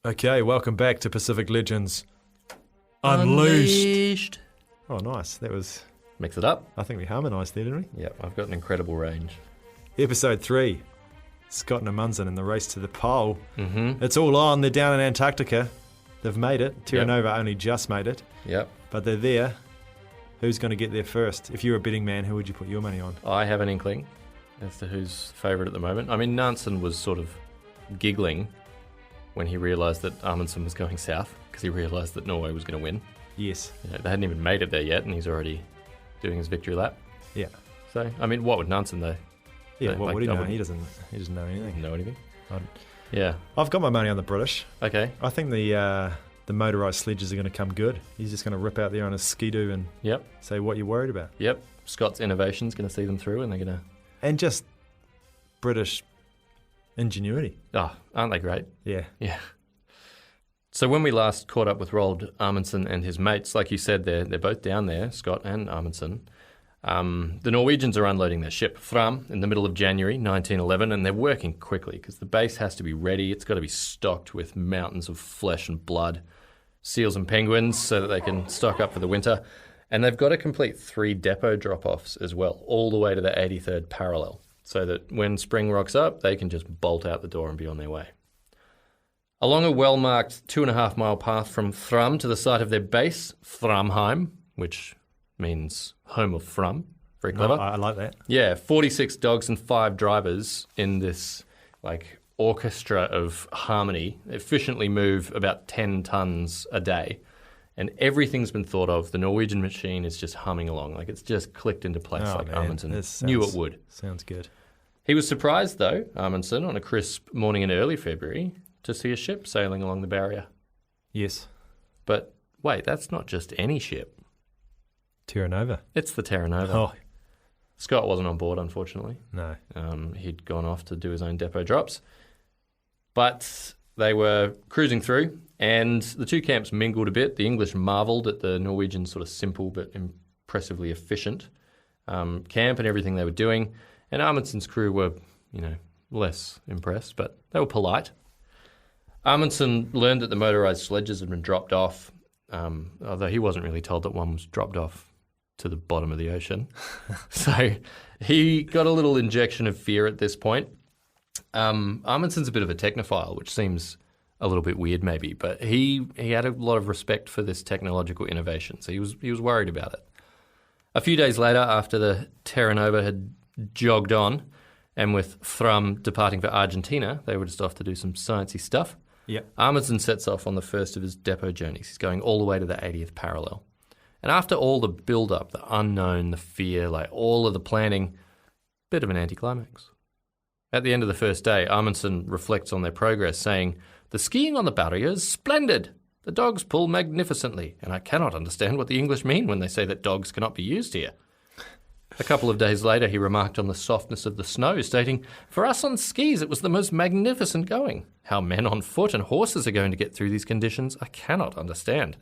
Okay, welcome back to Pacific Legends Unleashed. Oh, nice. That was... Mix it up. I think we harmonised there, didn't we? Yep, I've got an incredible range. Episode 3. Scott and Amundsen in the race to the pole. Mm-hmm. It's all on. They're down in Antarctica. They've made it. Terra Nova only just made it. Yep. But they're there. Who's going to get there first? If you're a betting man, who would you put your money on? I have an inkling as to who's favourite at the moment. I mean, Nansen was sort of giggling when he realised that Amundsen was going south because he realised that Norway was going to win. Yes. You know, they hadn't even made it there yet and he's already doing his victory lap. Yeah. So, I mean, what would Nansen though? Yeah, what would he know? He doesn't know anything. know anything? I'd, Yeah. I've got my money on the British. Okay. I think the motorised sledges are going to come good. He's just going to rip out there on a skidoo and say what you're worried about. Yep. Scott's innovation's going to see them through and they're going to... And just British ingenuity. Oh, aren't they great? Yeah. Yeah. So when we last caught up with Roald Amundsen and his mates, like you said, they're both down there, Scott and Amundsen. The Norwegians are unloading their ship, Fram, in the middle of January 1911, and they're working quickly because the base has to be ready. It's got to be stocked with mountains of flesh and blood, seals and penguins, so that they can stock up for the winter. And they've got to complete 3 depot drop-offs as well, all the way to the 83rd parallel, so that when spring rocks up, they can just bolt out the door and be on their way. Along a well-marked 2.5-mile path from Fram to the site of their base, Framheim, which means home of Fram. Very clever. I like that. Yeah, 46 dogs and 5 drivers in this orchestra of harmony efficiently move about 10 tons a day. And everything's been thought of. The Norwegian machine is just humming along. It's just clicked into place Amundsen knew it would. Sounds good. He was surprised, though, Amundsen, on a crisp morning in early February, to see a ship sailing along the barrier. Yes. But wait, that's not just any ship. Terra Nova. It's the Terra Nova. Oh. Scott wasn't on board, unfortunately. No. He'd gone off to do his own depot drops. But they were cruising through, and the two camps mingled a bit. The English marvelled at the Norwegian sort of simple but impressively efficient camp and everything they were doing. And Amundsen's crew were, less impressed, but they were polite. Amundsen learned that the motorised sledges had been dropped off, although he wasn't really told that one was dropped off to the bottom of the ocean. So he got a little injection of fear at this point. Amundsen's a bit of a technophile, which seems a little bit weird maybe, but he had a lot of respect for this technological innovation, so he was worried about it. A few days later, after the Terra Nova had jogged on, and with Fram departing for Argentina, they were just off to do some sciencey stuff. Yep. Amundsen sets off on the first of his depot journeys. He's going all the way to the 80th parallel. And after all the build-up, the unknown, the fear, all of the planning, bit of an anticlimax. At the end of the first day, Amundsen reflects on their progress, saying, "The skiing on the barrier is splendid. The dogs pull magnificently, and I cannot understand what the English mean when they say that dogs cannot be used here." A couple of days later, he remarked on the softness of the snow, stating, "For us on skis, it was the most magnificent going. How men on foot and horses are going to get through these conditions, I cannot understand."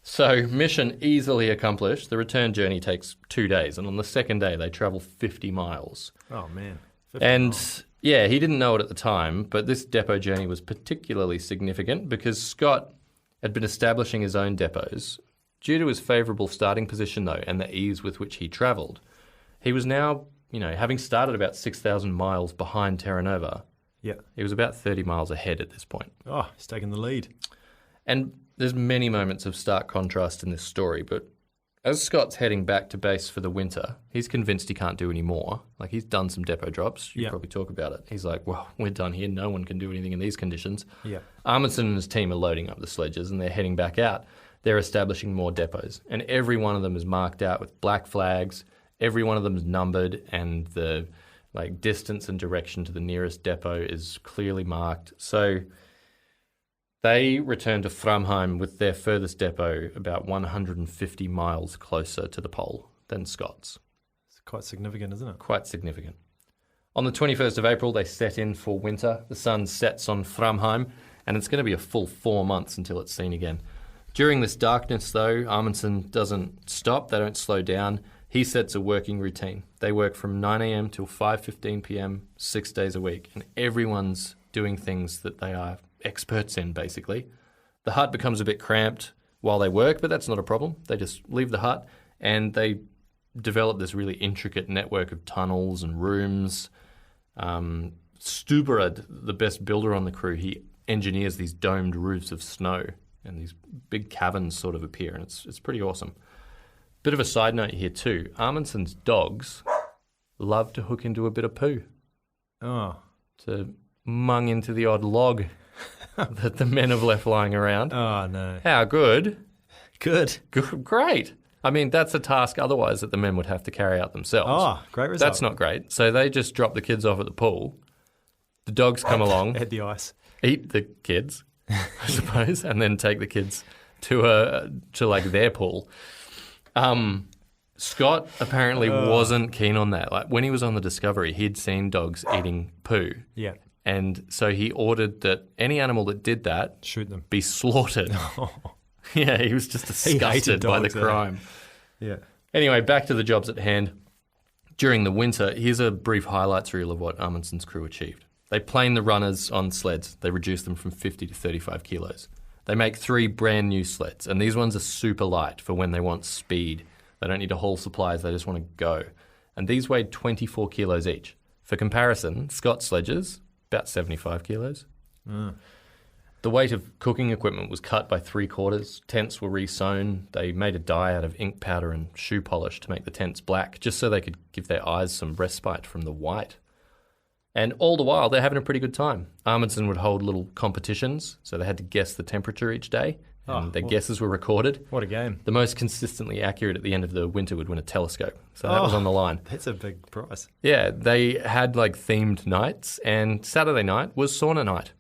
So, mission easily accomplished. The return journey takes 2 days, and on the second day, they travel 50 miles. Oh, man. 50 miles. Yeah, he didn't know it at the time, but this depot journey was particularly significant because Scott had been establishing his own depots. Due to his favourable starting position, though, and the ease with which he travelled, he was now, having started about 6,000 miles behind Terra Nova, he was about 30 miles ahead at this point. Oh, he's taking the lead. And there's many moments of stark contrast in this story, but as Scott's heading back to base for the winter, he's convinced he can't do any more. He's done some depot drops. You probably talk about it. He's like, well, we're done here. No one can do anything in these conditions. Yeah. Amundsen and his team are loading up the sledges and they're heading back out. They're establishing more depots, and every one of them is marked out with black flags. Every one of them is numbered, and the distance and direction to the nearest depot is clearly marked. So they return to Framheim with their furthest depot about 150 miles closer to the pole than Scott's. It's quite significant, isn't it? Quite significant. On the 21st of April, they set in for winter. The sun sets on Framheim, and it's going to be a full 4 months until it's seen again. During this darkness, though, Amundsen doesn't stop. They don't slow down. He sets a working routine. They work from 9 a.m. till 5:15 p.m., 6 days a week, and everyone's doing things that they are experts in, basically. The hut becomes a bit cramped while they work, but that's not a problem. They just leave the hut and they develop this really intricate network of tunnels and rooms. Stuberud, the best builder on the crew, he engineers these domed roofs of snow, and these big caverns sort of appear, and it's pretty awesome. Bit of a side note here too. Amundsen's dogs love to hook into a bit of poo. Oh. To mung into the odd log that the men have left lying around. Oh, no. How good? Good. Great. I mean, that's a task otherwise that the men would have to carry out themselves. Oh, great result. That's not great. So they just drop the kids off at the pool. The dogs come along. At the ice. Eat the kids, I suppose, and then take the kids to like their pool. Scott apparently wasn't keen on that. Like when he was on the Discovery, he'd seen dogs eating poo. Yeah. And so he ordered that any animal that did that shoot them, be slaughtered. Yeah, he was just disgusted by the crime. Yeah. Anyway, back to the jobs at hand. During the winter, here's a brief highlights reel of what Amundsen's crew achieved. They plane the runners on sleds. They reduce them from 50 to 35 kilos. They make 3 brand new sleds, and these ones are super light for when they want speed. They don't need to haul supplies, they just want to go. And these weighed 24 kilos each. For comparison, Scott's sledges, about 75 kilos. The weight of cooking equipment was cut by 3/4. Tents were re-sewn. They made a dye out of ink powder and shoe polish to make the tents black, just so they could give their eyes some respite from the white. And all the while, they're having a pretty good time. Amundsen would hold little competitions, so they had to guess the temperature each day, and their guesses were recorded. What a game. The most consistently accurate at the end of the winter would win a telescope, so that was on the line. That's a big prize. Yeah, they had like themed nights, and Saturday night was sauna night.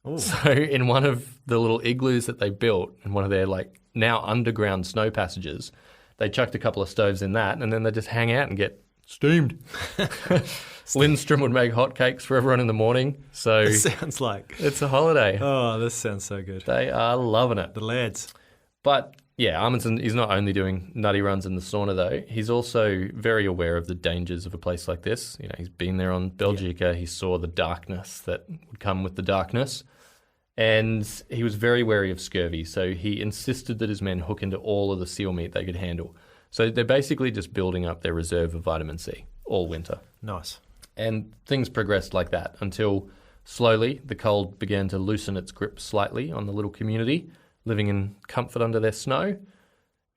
Ooh. So in one of the little igloos that they built, in one of their like now underground snow passages, they chucked a couple of stoves in that, and then they just hang out and get steamed. Lindstrom would make hotcakes for everyone in the morning. So it sounds like it's a holiday. Oh, this sounds so good. They are loving it. The lads. But yeah, Amundsen is not only doing nutty runs in the sauna though. He's also very aware of the dangers of a place like this. You know, he's been there on Belgica. Yeah. He saw the darkness that would come with the darkness. And he was very wary of scurvy. So he insisted that his men hook into all of the seal meat they could handle. So they're basically just building up their reserve of vitamin C all winter. Nice. And things progressed like that until slowly the cold began to loosen its grip slightly on the little community, living in comfort under their snow.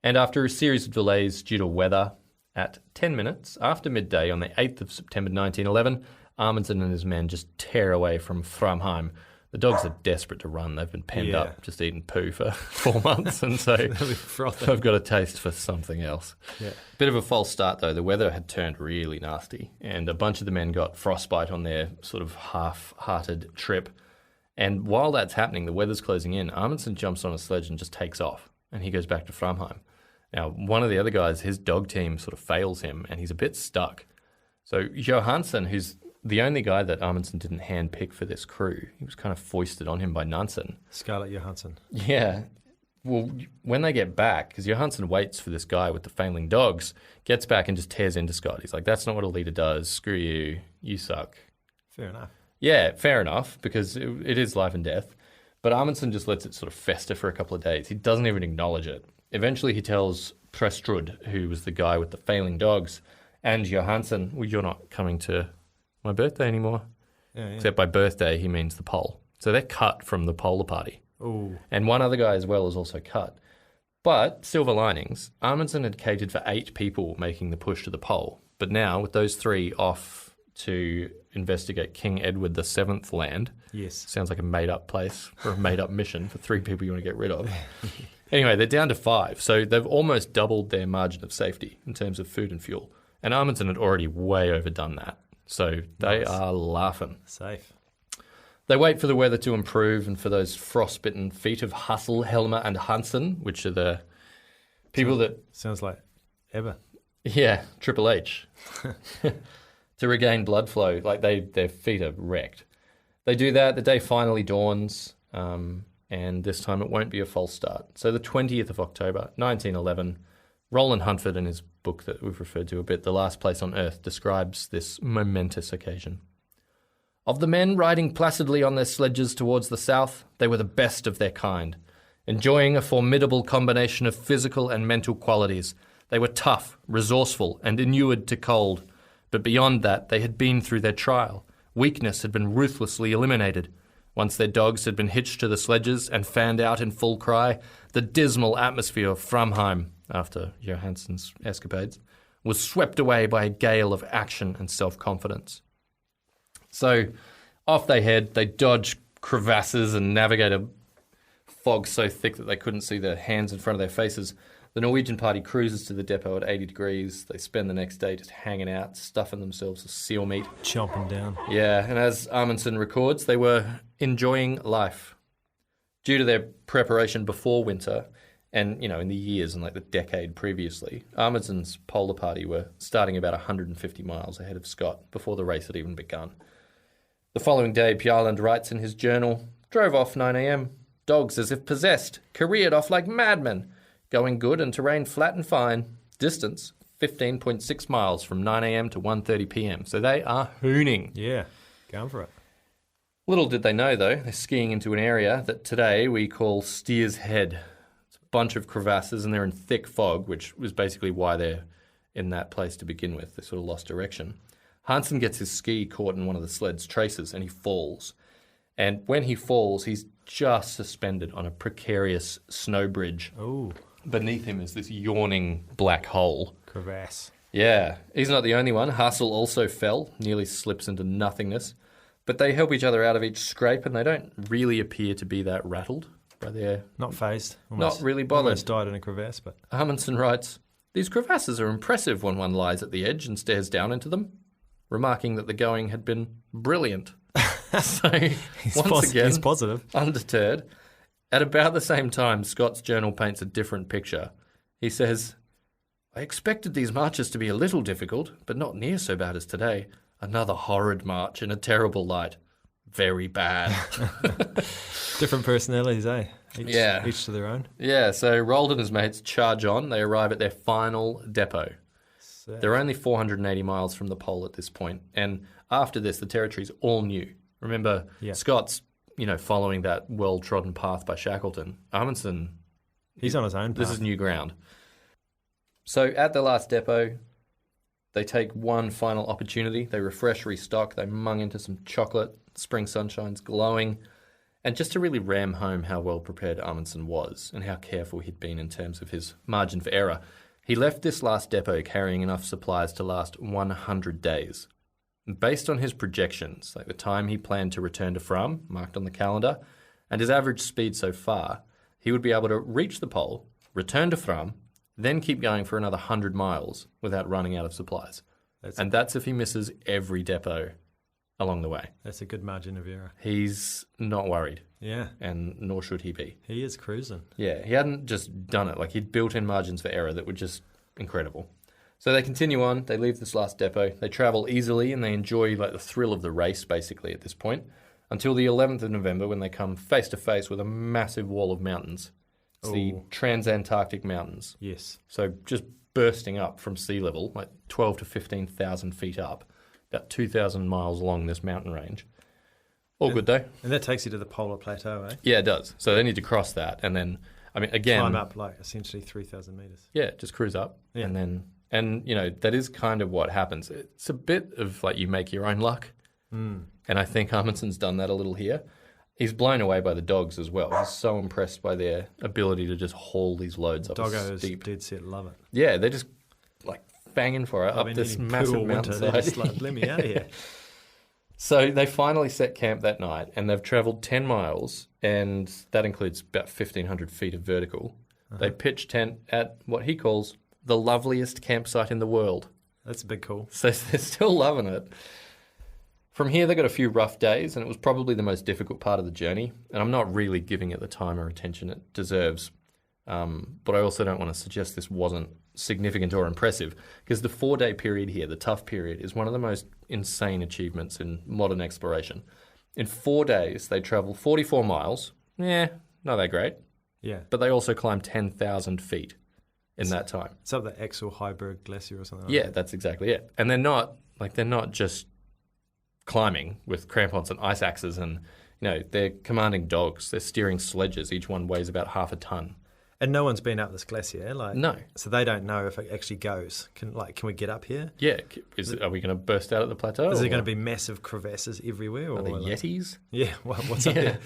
And after a series of delays due to weather, at 10 minutes after midday on the 8th of September 1911, Amundsen and his men just tear away from Framheim. The dogs are desperate to run. They've been penned up, just eating poo for 4 months, and so they've got a taste for something else. Yeah. Bit of a false start, though. The weather had turned really nasty, and a bunch of the men got frostbite on their sort of half-hearted trip. And while that's happening, the weather's closing in, Amundsen jumps on a sledge and just takes off, and he goes back to Framheim. Now, one of the other guys, his dog team sort of fails him, and he's a bit stuck. So Johansen, who's the only guy that Amundsen didn't handpick for this crew, he was kind of foisted on him by Nansen. Scarlett Johansson. Yeah. Well, when they get back, because Johansen waits for this guy with the failing dogs, gets back and just tears into Scott. He's like, that's not what a leader does. Screw you. You suck. Fair enough. Yeah, fair enough, because it is life and death. But Amundsen just lets it sort of fester for a couple of days. He doesn't even acknowledge it. Eventually he tells Prestrud, who was the guy with the failing dogs, and Johansen, well, you're not coming to my birthday anymore. Yeah. Except by birthday, he means the pole. So they're cut from the polar party. Ooh. And one other guy as well is also cut. But, silver linings, Amundsen had catered for 8 people making the push to the pole. But now, with those 3 off to investigate King Edward VII's land. Yes. Sounds like a made-up place or a made-up mission for 3 people you want to get rid of. Anyway, they're down to 5. So they've almost doubled their margin of safety in terms of food and fuel. And Amundsen had already way overdone that. So they are laughing. Safe. They wait for the weather to improve and for those frostbitten feet of Hassel, Helmer and Hansen, which are the people that... Sounds like Ebba. Yeah, Triple H. To regain blood flow. Like their feet are wrecked. They do that. The day finally dawns. And this time it won't be a false start. So the 20th of October, 1911... Roland Huntford, in his book that we've referred to a bit, The Last Place on Earth, describes this momentous occasion. Of the men riding placidly on their sledges towards the south, they were the best of their kind, enjoying a formidable combination of physical and mental qualities. They were tough, resourceful, and inured to cold. But beyond that, they had been through their trial. Weakness had been ruthlessly eliminated. Once their dogs had been hitched to the sledges and fanned out in full cry, the dismal atmosphere of Framheim, after Johansen's escapades, was swept away by a gale of action and self-confidence. So off they head. They dodge crevasses and navigate a fog so thick that they couldn't see their hands in front of their faces. The Norwegian party cruises to the depot at 80 degrees. They spend the next day just hanging out, stuffing themselves with seal meat. Chomping down. Yeah, and as Amundsen records, they were enjoying life. Due to their preparation before winter, and, in the years and the decade previously, Amundsen's polar party were starting about 150 miles ahead of Scott before the race had even begun. The following day, Bjaaland writes in his journal, "Drove off 9 a.m. Dogs as if possessed, careered off like madmen. Going good and terrain flat and fine. Distance, 15.6 miles from 9 a.m. to 1:30 p.m. So they are hooning. Yeah, going for it. Little did they know, though, they're skiing into an area that today we call Steer's Head. It's a bunch of crevasses and they're in thick fog, which was basically why they're in that place to begin with. They sort of lost direction. Hansen gets his ski caught in one of the sled's traces and he falls. And when he falls, he's just suspended on a precarious snow bridge. Oh. Beneath him is this yawning black hole. Crevasse. Yeah, he's not the only one. Hassel also fell, nearly slips into nothingness. But they help each other out of each scrape, and they don't really appear to be that rattled by their... Not phased. Not really bothered. Almost died in a crevasse, but... Amundsen writes, "These crevasses are impressive when one lies at the edge and stares down into them," remarking that the going had been brilliant. So, once again, he's positive. Undeterred. At about the same time, Scott's journal paints a different picture. He says, "I expected these marches to be a little difficult, but not near so bad as today. Another horrid march in a terrible light. Very bad." Different personalities, eh? Each to their own. Yeah, so Roald and his mates charge on. They arrive at their final depot. Sick. They're only 480 miles from the pole at this point, and after this, the territory's all new. Remember, Scott's, following that well-trodden path by Shackleton. Amundsen, he's on his own path. This is new ground. So at the last depot, they take one final opportunity. They refresh, restock, they mung into some chocolate, spring sunshine's glowing, and just to really ram home how well prepared Amundsen was and how careful he'd been in terms of his margin for error, he left this last depot carrying enough supplies to last 100 days. Based on his projections, the time he planned to return to Fram, marked on the calendar, and his average speed so far, he would be able to reach the pole, return to Fram, then keep going for another 100 miles without running out of supplies. That's if he misses every depot along the way. That's a good margin of error. He's not worried. Yeah. And nor should he be. He is cruising. Yeah, he hadn't just done it. He'd built in margins for error that were just incredible. So they continue on, they leave this last depot, they travel easily and they enjoy the thrill of the race basically at this point, until the 11th of November when they come face to face with a massive wall of mountains. It's the Transantarctic Mountains. Yes. So just bursting up from sea level, 12 to 15,000 feet up, about 2,000 miles along this mountain range. Good though. And that takes you to the polar plateau, eh? Yeah, it does. So they need to cross that and then, again... Climb up essentially 3,000 metres. Yeah, just cruise up and then... And, that is kind of what happens. It's a bit of you make your own luck. And I think Amundsen's done that a little here. He's blown away by the dogs as well. He's so impressed by their ability to just haul these loads up Doggos steep. dead set love it. Yeah, they're just banging for it up this massive mountainside. Let me out of here. So they finally set camp that night and they've travelled 10 miles and that includes about 1,500 feet of vertical. They pitch tent at what he calls the loveliest campsite in the world. That's a big call. So they're still loving it. From here, they got a few rough days, and it was probably the most difficult part of the journey. And I'm not really giving it the time or attention it deserves. But I also don't want to suggest this wasn't significant or impressive, because the 4-day period here, the tough period, is one of the most insane achievements in modern exploration. In 4 days, they travel 44 miles. Not that great. Yeah. But they also climb 10,000 feet. In that time. It's up the Axel Heiberg Glacier or something like that. Yeah, that. that's exactly it. And they're not just climbing with crampons and ice axes, and they're commanding dogs. They're steering sledges. Each one weighs about half a ton. And no one's been up this glacier, no. So they don't know if it actually goes. Can we get up here? Yeah. Are we going to burst out at the plateau? Is there going to be massive crevasses everywhere? Or are there Yetis? Yeah. What's up there?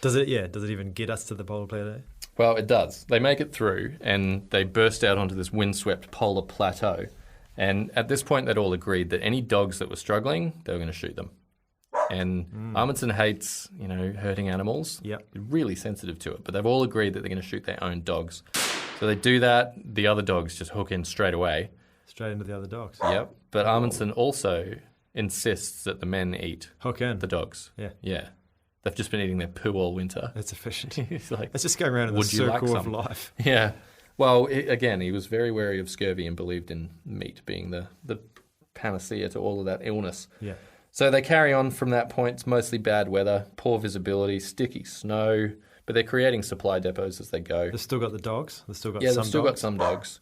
Does it even get us to the polar plateau? Well, it does. They make it through, and they burst out onto this windswept polar plateau. And at this point, they'd all agreed that any dogs that were struggling, they were going to shoot them. And Amundsen hates, hurting animals. Yep. Really sensitive to it. But they've all agreed that they're going to shoot their own dogs. So they do that. The other dogs just hook in straight away. Straight into the other dogs. Yep. But Amundsen also insists that the men eat hook in the dogs. Yeah. Yeah. They've just been eating their poo all winter. That's efficient. He's like, let's just go around in the circle of life. Yeah. Well, again, he was very wary of scurvy and believed in meat being the panacea to all of that illness. Yeah. So they carry on from that point. It's mostly bad weather, poor visibility, sticky snow, but they're creating supply depots as they go. They've still got the dogs? They've still got some dogs.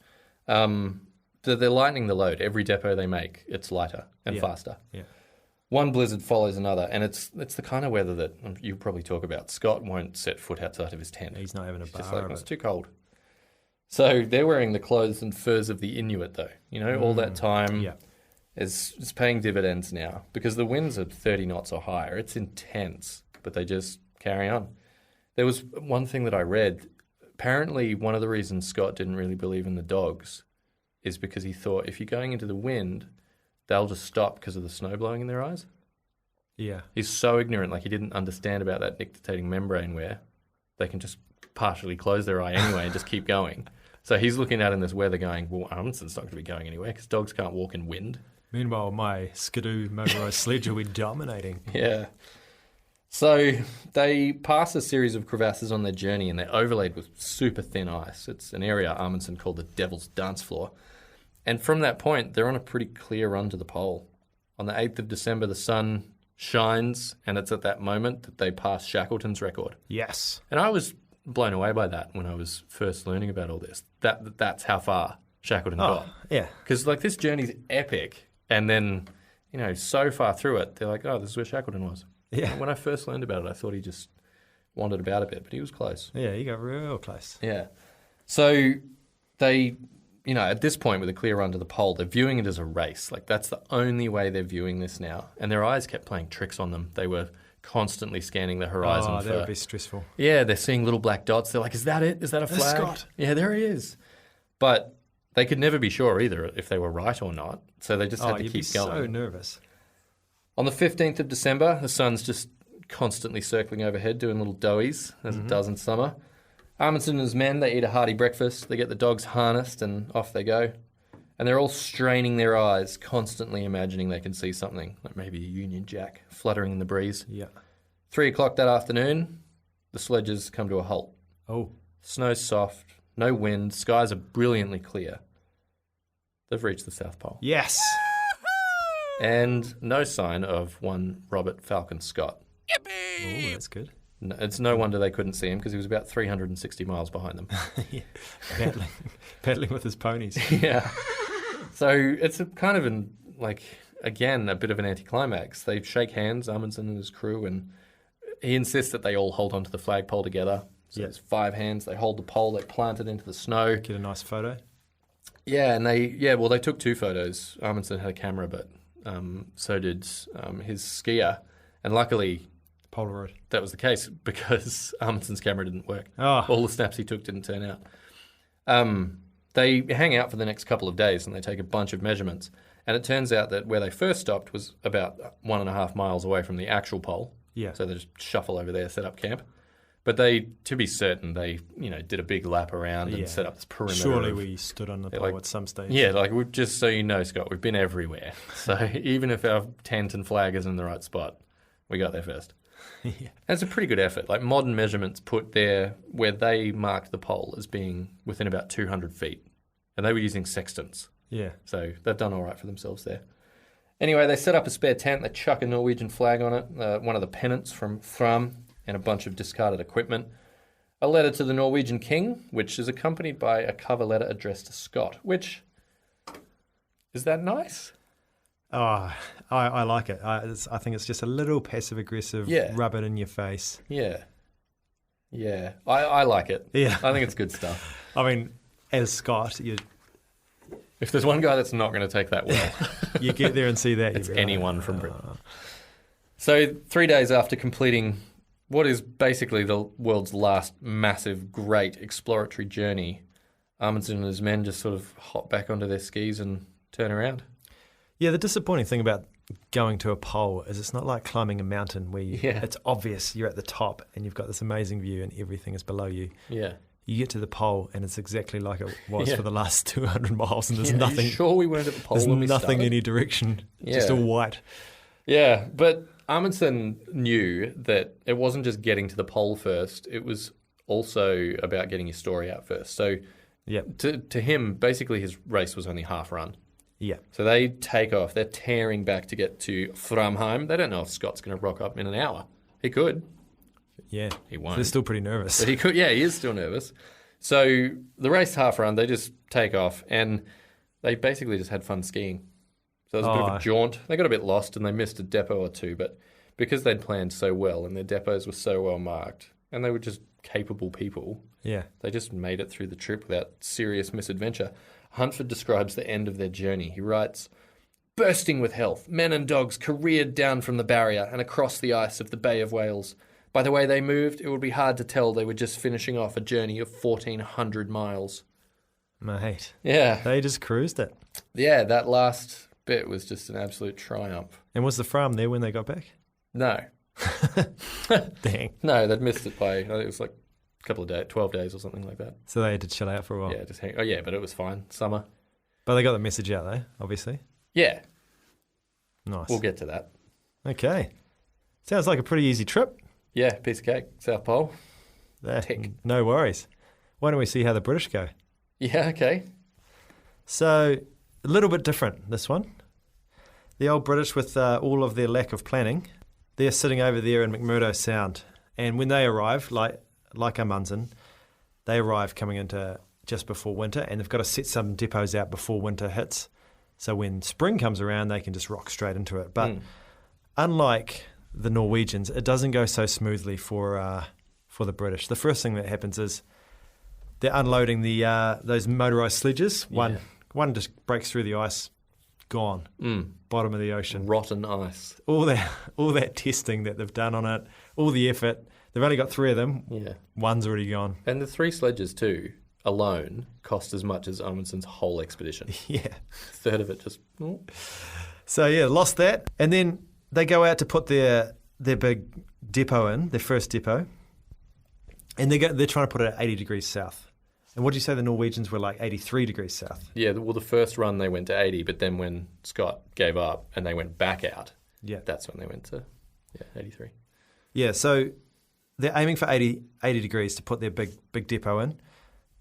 They're lightening the load. Every depot they make, it's lighter and faster. Yeah. One blizzard follows another, and it's the kind of weather that you probably talk about. Scott won't set foot outside of his tent. He's not having a bar. Just like, it's too cold. So they're wearing the clothes and furs of the Inuit, though. All that time is paying dividends now because the winds are 30 knots or higher. It's intense, but they just carry on. There was one thing that I read. Apparently, one of the reasons Scott didn't really believe in the dogs is because he thought if you're going into the wind, they'll just stop because of the snow blowing in their eyes. Yeah. He's so ignorant, like he didn't understand about that nictitating membrane where they can just partially close their eye anyway and just keep going. So he's looking out in this weather going, well, Amundsen's not going to be going anywhere because dogs can't walk in wind. Meanwhile, my Skidoo motorised sledge will be dominating. Yeah. So they pass a series of crevasses on their journey and they're overlaid with super thin ice. It's an area Amundsen called the Devil's Dance Floor. And from that point, they're on a pretty clear run to the pole. On the 8th of December, the sun shines, and it's at that moment that they pass Shackleton's record. Yes. And I was blown away by that when I was first learning about all this. That's how far Shackleton got. Yeah. Because, this journey's epic. And then, so far through it, they're like, oh, this is where Shackleton was. Yeah. And when I first learned about it, I thought he just wandered about a bit, but he was close. Yeah, he got real close. Yeah. So they... at this point with a clear run to the pole, they're viewing it as a race. That's the only way they're viewing this now. And their eyes kept playing tricks on them. They were constantly scanning the horizon. Oh, that would be stressful. Yeah, they're seeing little black dots. They're like, is that it? Is that a flag? Scott. Yeah, there he is. But they could never be sure either if they were right or not. So they just had to keep going. So nervous. On the 15th of December, the sun's just constantly circling overhead doing little doughies, as it does in summer. Amundsen and his men, they eat a hearty breakfast, they get the dogs harnessed, and off they go. And they're all straining their eyes, constantly imagining they can see something, like maybe a Union Jack fluttering in the breeze. Yeah. 3 o'clock that afternoon, the sledges come to a halt. Oh. Snow's soft, no wind, skies are brilliantly clear. They've reached the South Pole. Yes! And no sign of one Robert Falcon Scott. Yippee! Oh, that's good. No, it's no wonder they couldn't see him because he was about 360 miles behind them. Yeah. Paddling with his ponies. Yeah. So it's a kind of again, a bit of an anticlimax. They shake hands, Amundsen and his crew, and he insists that they all hold onto the flagpole together. So there's 5 hands. They hold the pole, they plant it into the snow. Get a nice photo. Yeah, and they took 2 photos. Amundsen had a camera, but so did his skier. And luckily... Polaroid. That was the case because Amundsen's camera didn't work. Oh. All the snaps he took didn't turn out. They hang out for the next couple of days and they take a bunch of measurements. And it turns out that where they first stopped was about 1.5 miles away from the actual pole. Yeah. So they just shuffle over there, set up camp. But they, to be certain, they did a big lap around and set up this perimeter. Surely we stood on the pole at some stage. Yeah, just so you know, Scott, we've been everywhere. So even if our tent and flag isn't in the right spot, we got there first. Yeah. And it's a pretty good effort. Modern measurements put there where they marked the pole as being within about 200 feet. And they were using sextants. Yeah. So they've done all right for themselves there. Anyway, they set up a spare tent. They chuck a Norwegian flag on it, one of the pennants from Fram, and a bunch of discarded equipment. A letter to the Norwegian king, which is accompanied by a cover letter addressed to Scott, which... Is that nice? Oh, I like it. I think it's just a little passive-aggressive, rub it in your face. Yeah. Yeah. I like it. Yeah. I think it's good stuff. I mean, as Scott, If there's one guy that's not going to take that well, you get there and see that. it's anyone from Britain. So 3 days after completing what is basically the world's last massive, great exploratory journey, Amundsen and his men just sort of hop back onto their skis and turn around. Yeah, the disappointing thing about going to a pole is it's not like climbing a mountain where it's obvious you're at the top and you've got this amazing view and everything is below you. Yeah. You get to the pole and it's exactly like it was for the last 200 miles and there's nothing. Are you sure we weren't at the pole there's when we nothing started? any direction, just all white. Yeah, but Amundsen knew that it wasn't just getting to the pole first, it was also about getting your story out first. So to him, basically his race was only half run. Yeah. So they take off. They're tearing back to get to Framheim. They don't know if Scott's going to rock up in an hour. He could. Yeah. He won't. They're still pretty nervous. But he could. Yeah, he is still nervous. So the race half run, they just take off and they basically just had fun skiing. So it was a bit of a jaunt. They got a bit lost and they missed a depot or two. But because they'd planned so well and their depots were so well marked and they were just capable people, they just made it through the trip without serious misadventure. Huntford describes the end of their journey. He writes, "Bursting with health, men and dogs careered down from the barrier and across the ice of the Bay of Wales. By the way they moved, it would be hard to tell they were just finishing off a journey of 1,400 miles. Mate. Yeah. They just cruised it. Yeah, that last bit was just an absolute triumph. And was the Fram there when they got back? No. Dang. No, they'd missed it by, it was like a couple of days, 12 days or something like that. So they had to chill out for a while. Yeah, but it was fine. Summer. But they got the message out though, obviously. Yeah. Nice. We'll get to that. Okay. Sounds like a pretty easy trip. Yeah, piece of cake. South Pole. Tick. No worries. Why don't we see how the British go? Yeah, okay. So, a little bit different, this one. The old British, with all of their lack of planning, they're sitting over there in McMurdo Sound. And when they arrive, like Amundsen, they arrive coming into just before winter, and they've got to set some depots out before winter hits. So when spring comes around, they can just rock straight into it. But unlike the Norwegians, it doesn't go so smoothly for the British. The first thing that happens is they're unloading the those motorised sledges. One just breaks through the ice, gone, bottom of the ocean. Rotten ice. All that testing that they've done on it, all the effort. They've only got 3 of them. Yeah. One's already gone. And the 3 sledges too, alone, cost as much as Amundsen's whole expedition. Yeah. A third of it just... Oh. So, lost that. And then they go out to put their big depot in, their first depot, and they're trying to put it at 80 degrees south. And what did you say the Norwegians were like 83 degrees south? Yeah, well, the first run they went to 80, but then when Scott gave up and they went back out, that's when they went to 83. Yeah, so they're aiming for 80 degrees to put their big depot in,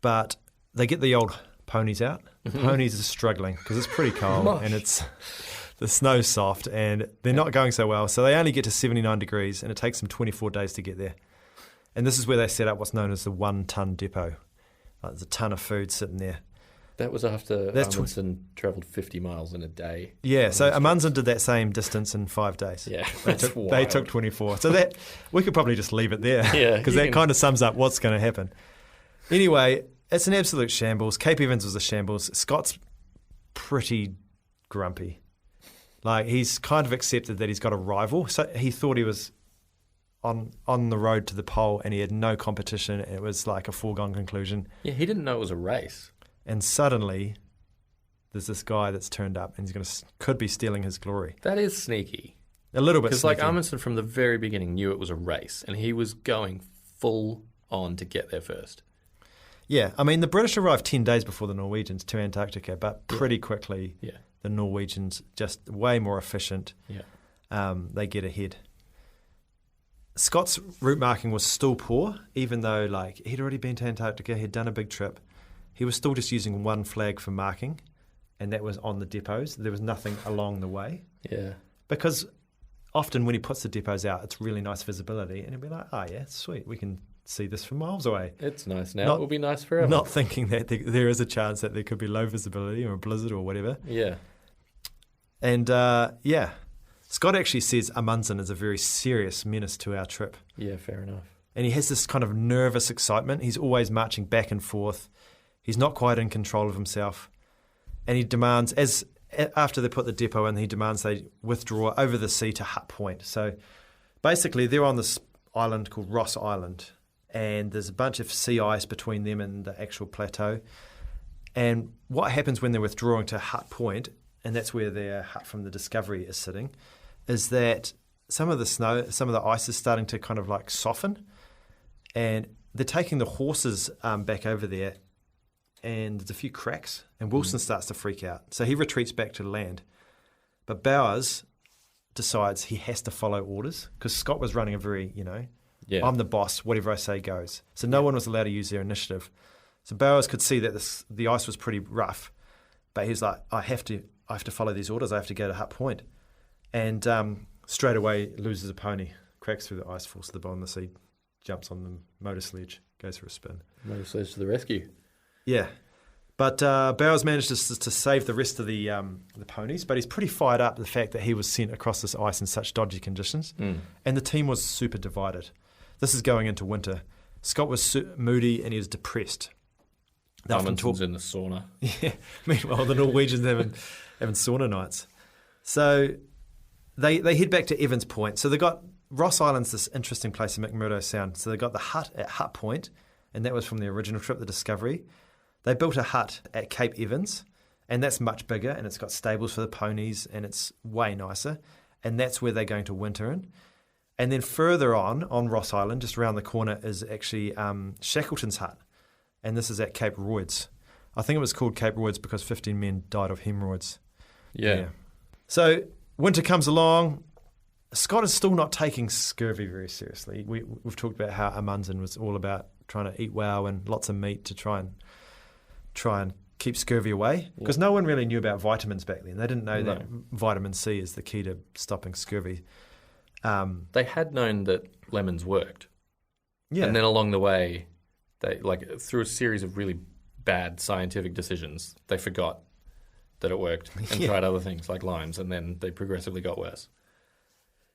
but they get the old ponies out. The ponies are struggling because it's pretty cold and the snow's soft and they're not going so well. So they only get to 79 degrees and it takes them 24 days to get there. And this is where they set up what's known as the 1-ton depot. There's a ton of food sitting there. That was after Amundsen travelled 50 miles in a day. Yeah, so Amundsen did that same distance in 5 days. Yeah, they took 24. So that we could probably just leave it there because that kind of sums up what's going to happen. Anyway, it's an absolute shambles. Cape Evans was a shambles. Scott's pretty grumpy. Like, he's kind of accepted that he's got a rival. So he thought he was on the road to the pole and he had no competition. It was like a foregone conclusion. Yeah, he didn't know it was a race. And suddenly, there's this guy that's turned up and could be stealing his glory. That is sneaky. A little bit sneaky. Because like Amundsen from the very beginning knew it was a race and he was going full on to get there first. Yeah, I mean, the British arrived 10 days before the Norwegians to Antarctica, but pretty quickly the Norwegians, just way more efficient, they get ahead. Scott's route marking was still poor, even though he'd already been to Antarctica, he'd done a big trip. He was still just using one flag for marking, and that was on the depots. There was nothing along the way. Yeah. Because often when he puts the depots out, it's really nice visibility, and he'd be like, oh yeah, sweet, we can see this from miles away. It's nice now. It will be nice forever. Not thinking that there is a chance that there could be low visibility or a blizzard or whatever. Yeah. And Scott actually says Amundsen is a very serious menace to our trip. Yeah, fair enough. And he has this kind of nervous excitement. He's always marching back and forth. He's not quite in control of himself. And he demands, after they put the depot in, he demands they withdraw over the sea to Hut Point. So basically they're on this island called Ross Island, and there's a bunch of sea ice between them and the actual plateau. And what happens when they're withdrawing to Hut Point, and that's where their hut from the Discovery is sitting, is that some of the ice is starting to kind of like soften, and they're taking the horses back over there, and there's a few cracks, and Wilson starts to freak out. So he retreats back to land. But Bowers decides he has to follow orders, because Scott was running a very, I'm the boss, whatever I say goes. So no one was allowed to use their initiative. So Bowers could see that the ice was pretty rough, but he's like, I have to follow these orders. I have to go to Hut Point. And straight away loses a pony, cracks through the ice, falls to the bottom of the sea, jumps on the motor sledge, goes for a spin. Motor sledge to the rescue. Yeah. But Bowers managed to save the rest of the ponies, but he's pretty fired up the fact that he was sent across this ice in such dodgy conditions. And the team was super divided. This is going into winter. Scott was moody and he was depressed. Amundsen's in the sauna. Yeah. Meanwhile, the Norwegians having sauna nights. So they head back to Evans Point. So they got Ross Island's this interesting place in McMurdo Sound. So they got the hut at Hut Point, and that was from the original trip, the Discovery. They built a hut at Cape Evans, and that's much bigger, and it's got stables for the ponies, and it's way nicer. And that's where they're going to winter in. And then further on Ross Island, just around the corner, is actually Shackleton's hut. And this is at Cape Royds. I think it was called Cape Royds because 15 men died of hemorrhoids. Yeah. So winter comes along. Scott is still not taking scurvy very seriously. We've talked about how Amundsen was all about trying to eat well and lots of meat to try and keep scurvy away. Because no one really knew about vitamins back then. They didn't know that vitamin C is the key to stopping scurvy. They had known that lemons worked. Yeah. And then along the way, they through a series of really bad scientific decisions, they forgot that it worked and tried other things like limes, and then they progressively got worse.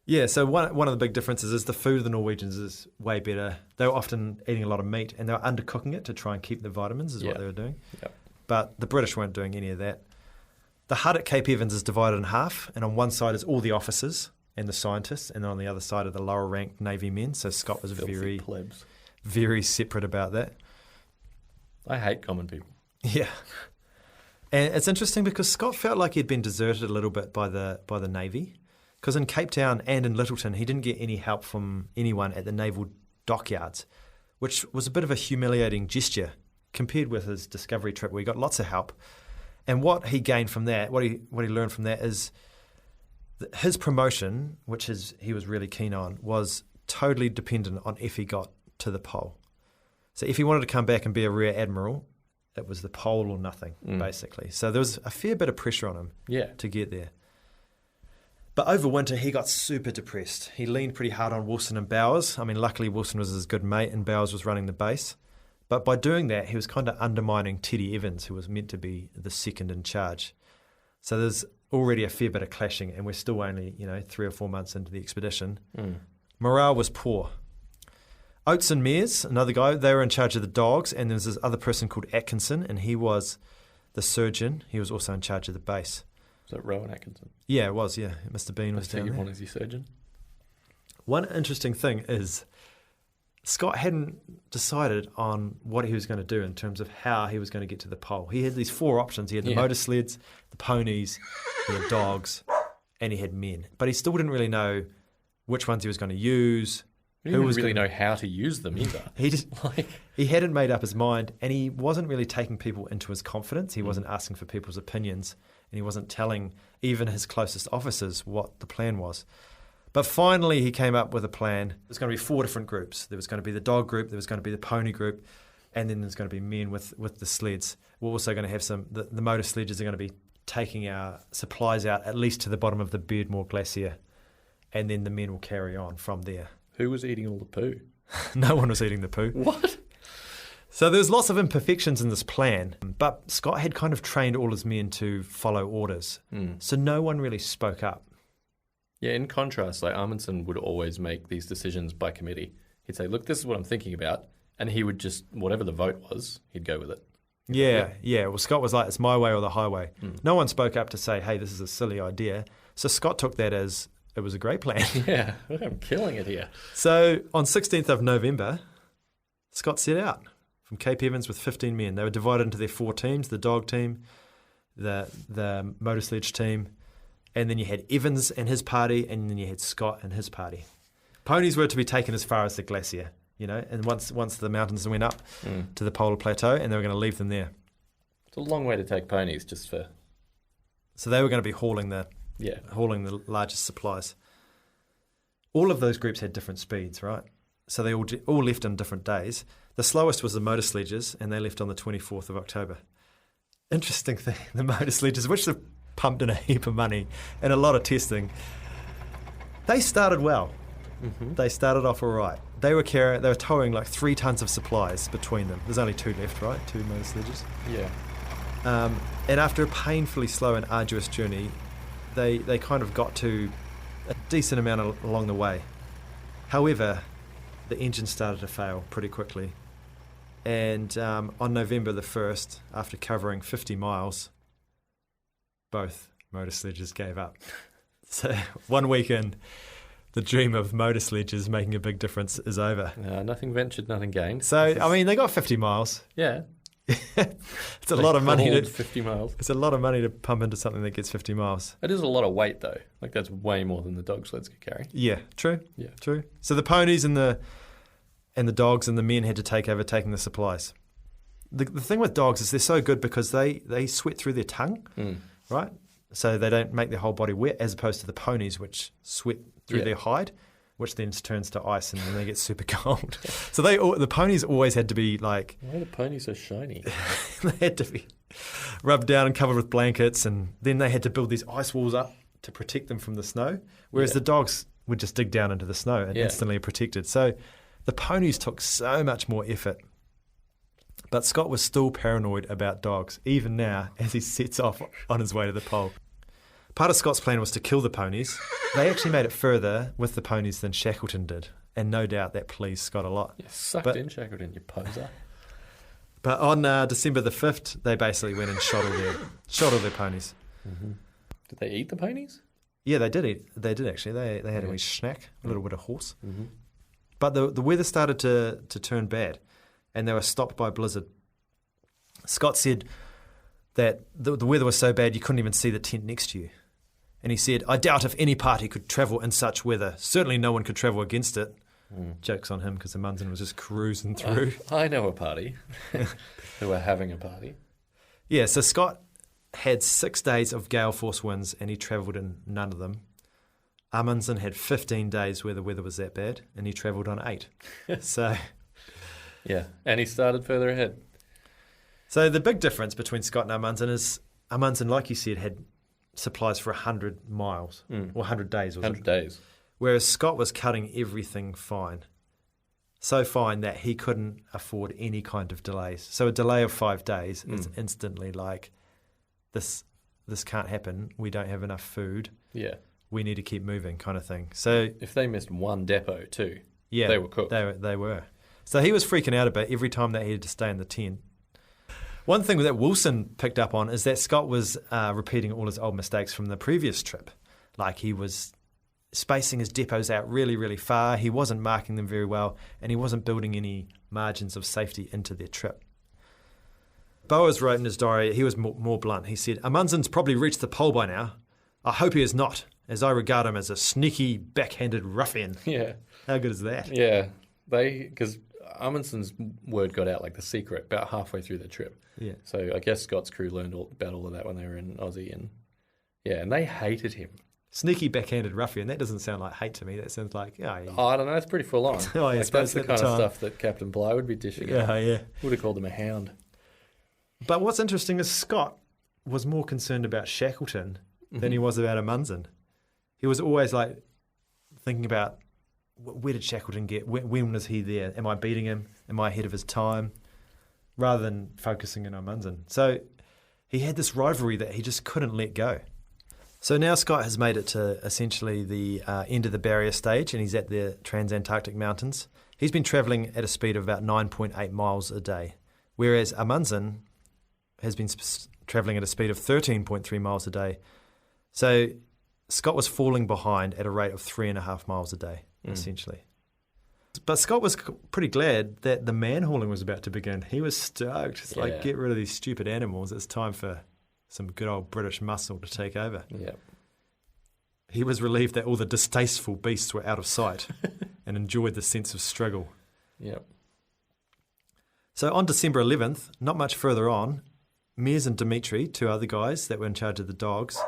Yeah, so one of the big differences is the food of the Norwegians is way better. They were often eating a lot of meat, and they were undercooking it to try and keep the vitamins is what they were doing. Yep. But the British weren't doing any of that. The hut at Cape Evans is divided in half, and on one side is all the officers and the scientists, and then on the other side are the lower-ranked Navy men. So Scott was Filthy plebs. Very separate about that. I hate common people. Yeah. And it's interesting because Scott felt like he'd been deserted a little bit by the Navy. Because in Cape Town and in Lyttelton, he didn't get any help from anyone at the naval dockyards, which was a bit of a humiliating gesture compared with his Discovery trip where he got lots of help. And what he gained from that, what he learned from that is his promotion, which he was really keen on, was totally dependent on if he got to the pole. So if he wanted to come back and be a rear admiral, it was the pole or nothing, basically. So there was a fair bit of pressure on him to get there. But over winter, he got super depressed. He leaned pretty hard on Wilson and Bowers. I mean, luckily Wilson was his good mate and Bowers was running the base. But by doing that, he was kind of undermining Teddy Evans, who was meant to be the second in charge. So there's already a fair bit of clashing, and we're still only 3 or 4 months into the expedition. Morale was poor. Oates and Mears, another guy, they were in charge of the dogs, and there was this other person called Atkinson, and he was the surgeon. He was also in charge of the base. Was that Rowan Atkinson? Yeah, it was, yeah. Mr. Bean was down there. One is your surgeon? One interesting thing is Scott hadn't decided on what he was going to do in terms of how he was going to get to the pole. He had these 4 options. He had the motor sleds, the ponies, he had dogs, and he had men. But he still didn't really know which ones he was going to use. He didn't really know how to use them either. He hadn't made up his mind, and he wasn't really taking people into his confidence. He wasn't asking for people's opinions, and he wasn't telling even his closest officers what the plan was. But finally, he came up with a plan. There's going to be 4 different groups. There was going to be the dog group, there was going to be the pony group, and then there's going to be men with the sleds. We're also going to have the motor sledges are going to be taking our supplies out at least to the bottom of the Beardmore Glacier, and then the men will carry on from there. Who was eating all the poo? No one was eating the poo. What? So there's lots of imperfections in this plan, but Scott had kind of trained all his men to follow orders. So no one really spoke up. Yeah, in contrast, like Amundsen would always make these decisions by committee. He'd say, look, this is what I'm thinking about. And he would just, whatever the vote was, he'd go with it. Yeah. Well, Scott was like, it's my way or the highway. No one spoke up to say, hey, this is a silly idea. So Scott took that as it was a great plan. Yeah, I'm killing it here. So on 16th of November, Scott set out from Cape Evans with 15 men. They were divided into their 4 teams, the dog team, the motor sledge team, and then you had Evans and his party, and then you had Scott and his party. Ponies were to be taken as far as the glacier, and once the mountains went up to the polar plateau, and they were going to leave them there. It's a long way to take ponies just for... So they were going to be hauling the largest supplies. All of those groups had different speeds, right? So they all left on different days. The slowest was the motor sledges, and they left on the 24th of October. Interesting thing, the motor sledges, which have pumped in a heap of money and a lot of testing, they started well. They started off all right. They were towing like 3 tons of supplies between them. There's only 2 left, right? 2 motor sledges. Yeah. And after a painfully slow and arduous journey, they kind of got to a decent amount along the way. However, the engine started to fail pretty quickly. And on November the 1st, after covering 50 miles, both motor sledges gave up. So 1 week in, the dream of motor sledges making a big difference is over. Nothing ventured, nothing gained. So, they got 50 miles. Yeah. It's a lot of money. 50 miles. It's a lot of money to pump into something that gets 50 miles. It is a lot of weight, though. Like, that's way more than the dog sleds could carry. Yeah, true. Yeah. True. So the ponies and the dogs and the men had to take over taking the supplies. The thing with dogs is they're so good because they sweat through their tongue, right? So they don't make their whole body wet, as opposed to the ponies, which sweat through their hide, which then turns to ice and then they get super cold. So the ponies always had to be like... Why are the ponies so shiny? They had to be rubbed down and covered with blankets, and then they had to build these ice walls up to protect them from the snow, whereas the dogs would just dig down into the snow and instantly are protected. So the ponies took so much more effort. But Scott was still paranoid about dogs, even now, as he sets off on his way to the pole. Part of Scott's plan was to kill the ponies. They actually made it further with the ponies than Shackleton did, and no doubt that pleased Scott a lot. You sucked in Shackleton, you poser. But on December the 5th, they basically went and shot all their ponies. Did they eat the ponies? Yeah, they did eat. They did actually. They had a wee snack, a little bit of horse. But the weather started to turn bad, and they were stopped by a blizzard. Scott said that the weather was so bad you couldn't even see the tent next to you. And he said, I doubt if any party could travel in such weather. Certainly no one could travel against it. Joke's on him because Amundsen was just cruising through. I know a party who are having a party. Yeah, so Scott had 6 days of gale force winds and he travelled in none of them. Amundsen had 15 days where the weather was that bad and he travelled on 8. So... Yeah, and he started further ahead. So the big difference between Scott and Amundsen is Amundsen, like you said, had supplies for 100 miles or 100 days. 100 days. Whereas Scott was cutting everything fine. So fine that he couldn't afford any kind of delays. So a delay of 5 days is instantly like, this can't happen. We don't have enough food. Yeah. We need to keep moving kind of thing. So if they missed one depot too, they were cooked. They were. So he was freaking out a bit every time that he had to stay in the tent. One thing that Wilson picked up on is that Scott was repeating all his old mistakes from the previous trip. Like he was spacing his depots out really, really far. He wasn't marking them very well, and he wasn't building any margins of safety into their trip. Bowers wrote in his diary, he was more blunt. He said, Amundsen's probably reached the pole by now. I hope he is not, as I regard him as a sneaky, backhanded ruffian. Yeah. How good is that? Yeah. Because Amundsen's word got out like the secret about halfway through the trip. Yeah. So I guess Scott's crew learned about all of that when they were in Aussie. And they hated him. Sneaky, backhanded ruffian. That doesn't sound like hate to me. That sounds like, I don't know. It's pretty full on. That's the kind of stuff that Captain Bligh would be dishing out. Yeah. Would have called him a hound. But what's interesting is Scott was more concerned about Shackleton than he was about Amundsen. He was always like thinking about, where did Shackleton get? When was he there? Am I beating him? Am I ahead of his time? rather than focusing in on Amundsen. So he had this rivalry that he just couldn't let go. So now Scott has made it to essentially the end of the barrier stage, and he's at the Transantarctic Mountains. He's been travelling at a speed of about 9.8 miles a day, whereas Amundsen has been travelling at a speed of 13.3 miles a day. So Scott was falling behind at a rate of 3.5 miles a day, essentially. But Scott was pretty glad that the man-hauling was about to begin. He was stoked. It's like, get rid of these stupid animals. It's time for some good old British muscle to take over. Yeah. He was relieved that all the distasteful beasts were out of sight and enjoyed the sense of struggle. Yep. So on December 11th, not much further on, Mez and Dimitri, two other guys that were in charge of the dogs,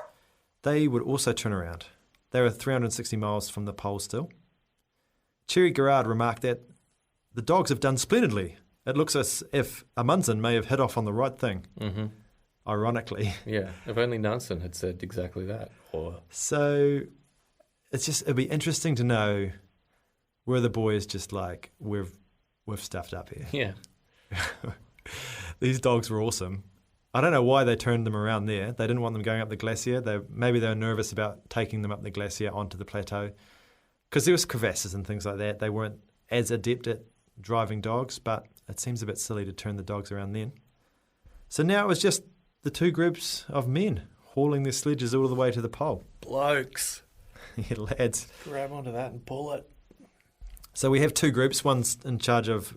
they would also turn around. They were 360 miles from the pole still. Thierry Garrard remarked that the dogs have done splendidly. It looks as if Amundsen may have hit off on the right thing. Mm-hmm. Ironically. Yeah, if only Nansen had said exactly that. So it'd be interesting to know were the boys just like, we've stuffed up here. Yeah. These dogs were awesome. I don't know why they turned them around there. They didn't want them going up the glacier. Maybe they were nervous about taking them up the glacier onto the plateau because there was crevasses and things like that. They weren't as adept at driving dogs, but it seems a bit silly to turn the dogs around then. So now it was just the two groups of men hauling their sledges all the way to the pole. Blokes. Yeah, lads. Grab onto that and pull it. So we have two groups. One's in charge of,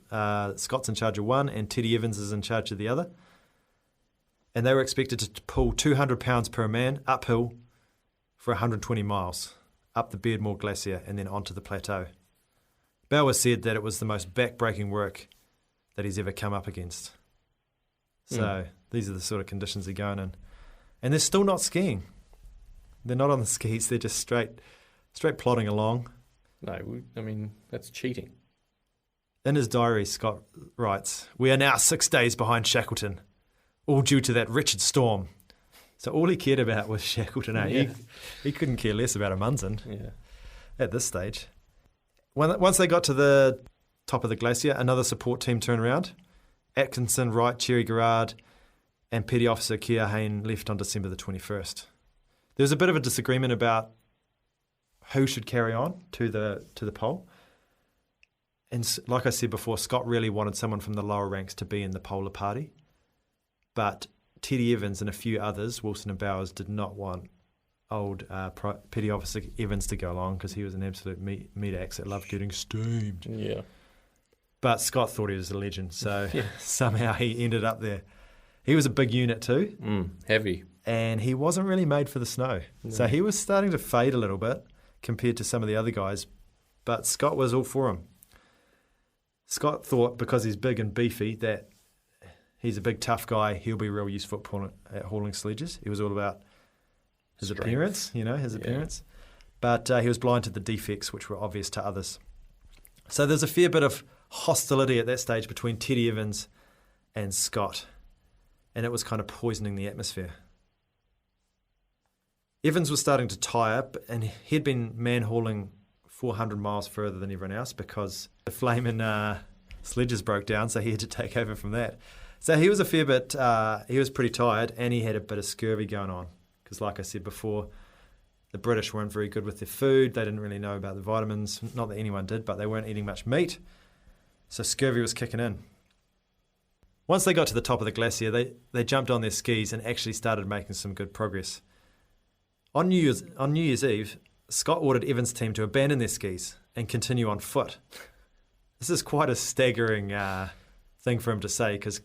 Scott's in charge of one, and Teddy Evans is in charge of the other. And they were expected to pull 200 pounds per man uphill for 120 miles, up the Beardmore Glacier and then onto the plateau. Bauer said that it was the most back-breaking work that he's ever come up against. So these are the sort of conditions they're going in. And they're still not skiing. They're not on the skis. They're just straight plodding along. No, that's cheating. In his diary, Scott writes, "We are now 6 days behind Shackleton, all due to that wretched storm." So all he cared about was Shackleton. Yeah. He couldn't care less about Amundsen Yeah. at this stage. Once they got to the top of the glacier, another support team turned around. Atkinson, Wright, Thierry Garrard, and Petty Officer Keir Hain left on December the 21st. There was a bit of a disagreement about who should carry on to the pole. And like I said before, Scott really wanted someone from the lower ranks to be in the polar party. But Teddy Evans and a few others, Wilson and Bowers, did not want old Petty Officer Evans to go along because he was an absolute meat axe that loved getting steamed. Yeah. But Scott thought he was a legend, so somehow he ended up there. He was a big unit too. Heavy. And he wasn't really made for the snow. No. So he was starting to fade a little bit compared to some of the other guys. But Scott was all for him. Scott thought because he's big and beefy that he's a big tough guy, he'll be real useful at hauling sledges. He was all about his appearance, his appearance. But he was blind to the defects which were obvious to others. So there's a fair bit of hostility at that stage between Teddy Evans and Scott, and it was kind of poisoning the atmosphere. Evans was starting to tire, and he'd been man-hauling 400 miles further than everyone else because the flaming sledges broke down, so he had to take over from that. So he was a fair bit, he was pretty tired, and he had a bit of scurvy going on because, like I said before, the British weren't very good with their food. They didn't really know about the vitamins. Not that anyone did, but they weren't eating much meat. So scurvy was kicking in. Once they got to the top of the glacier, they jumped on their skis and actually started making some good progress. On New Year's Eve, Scott ordered Evans' team to abandon their skis and continue on foot. This is quite a staggering thing for him to say because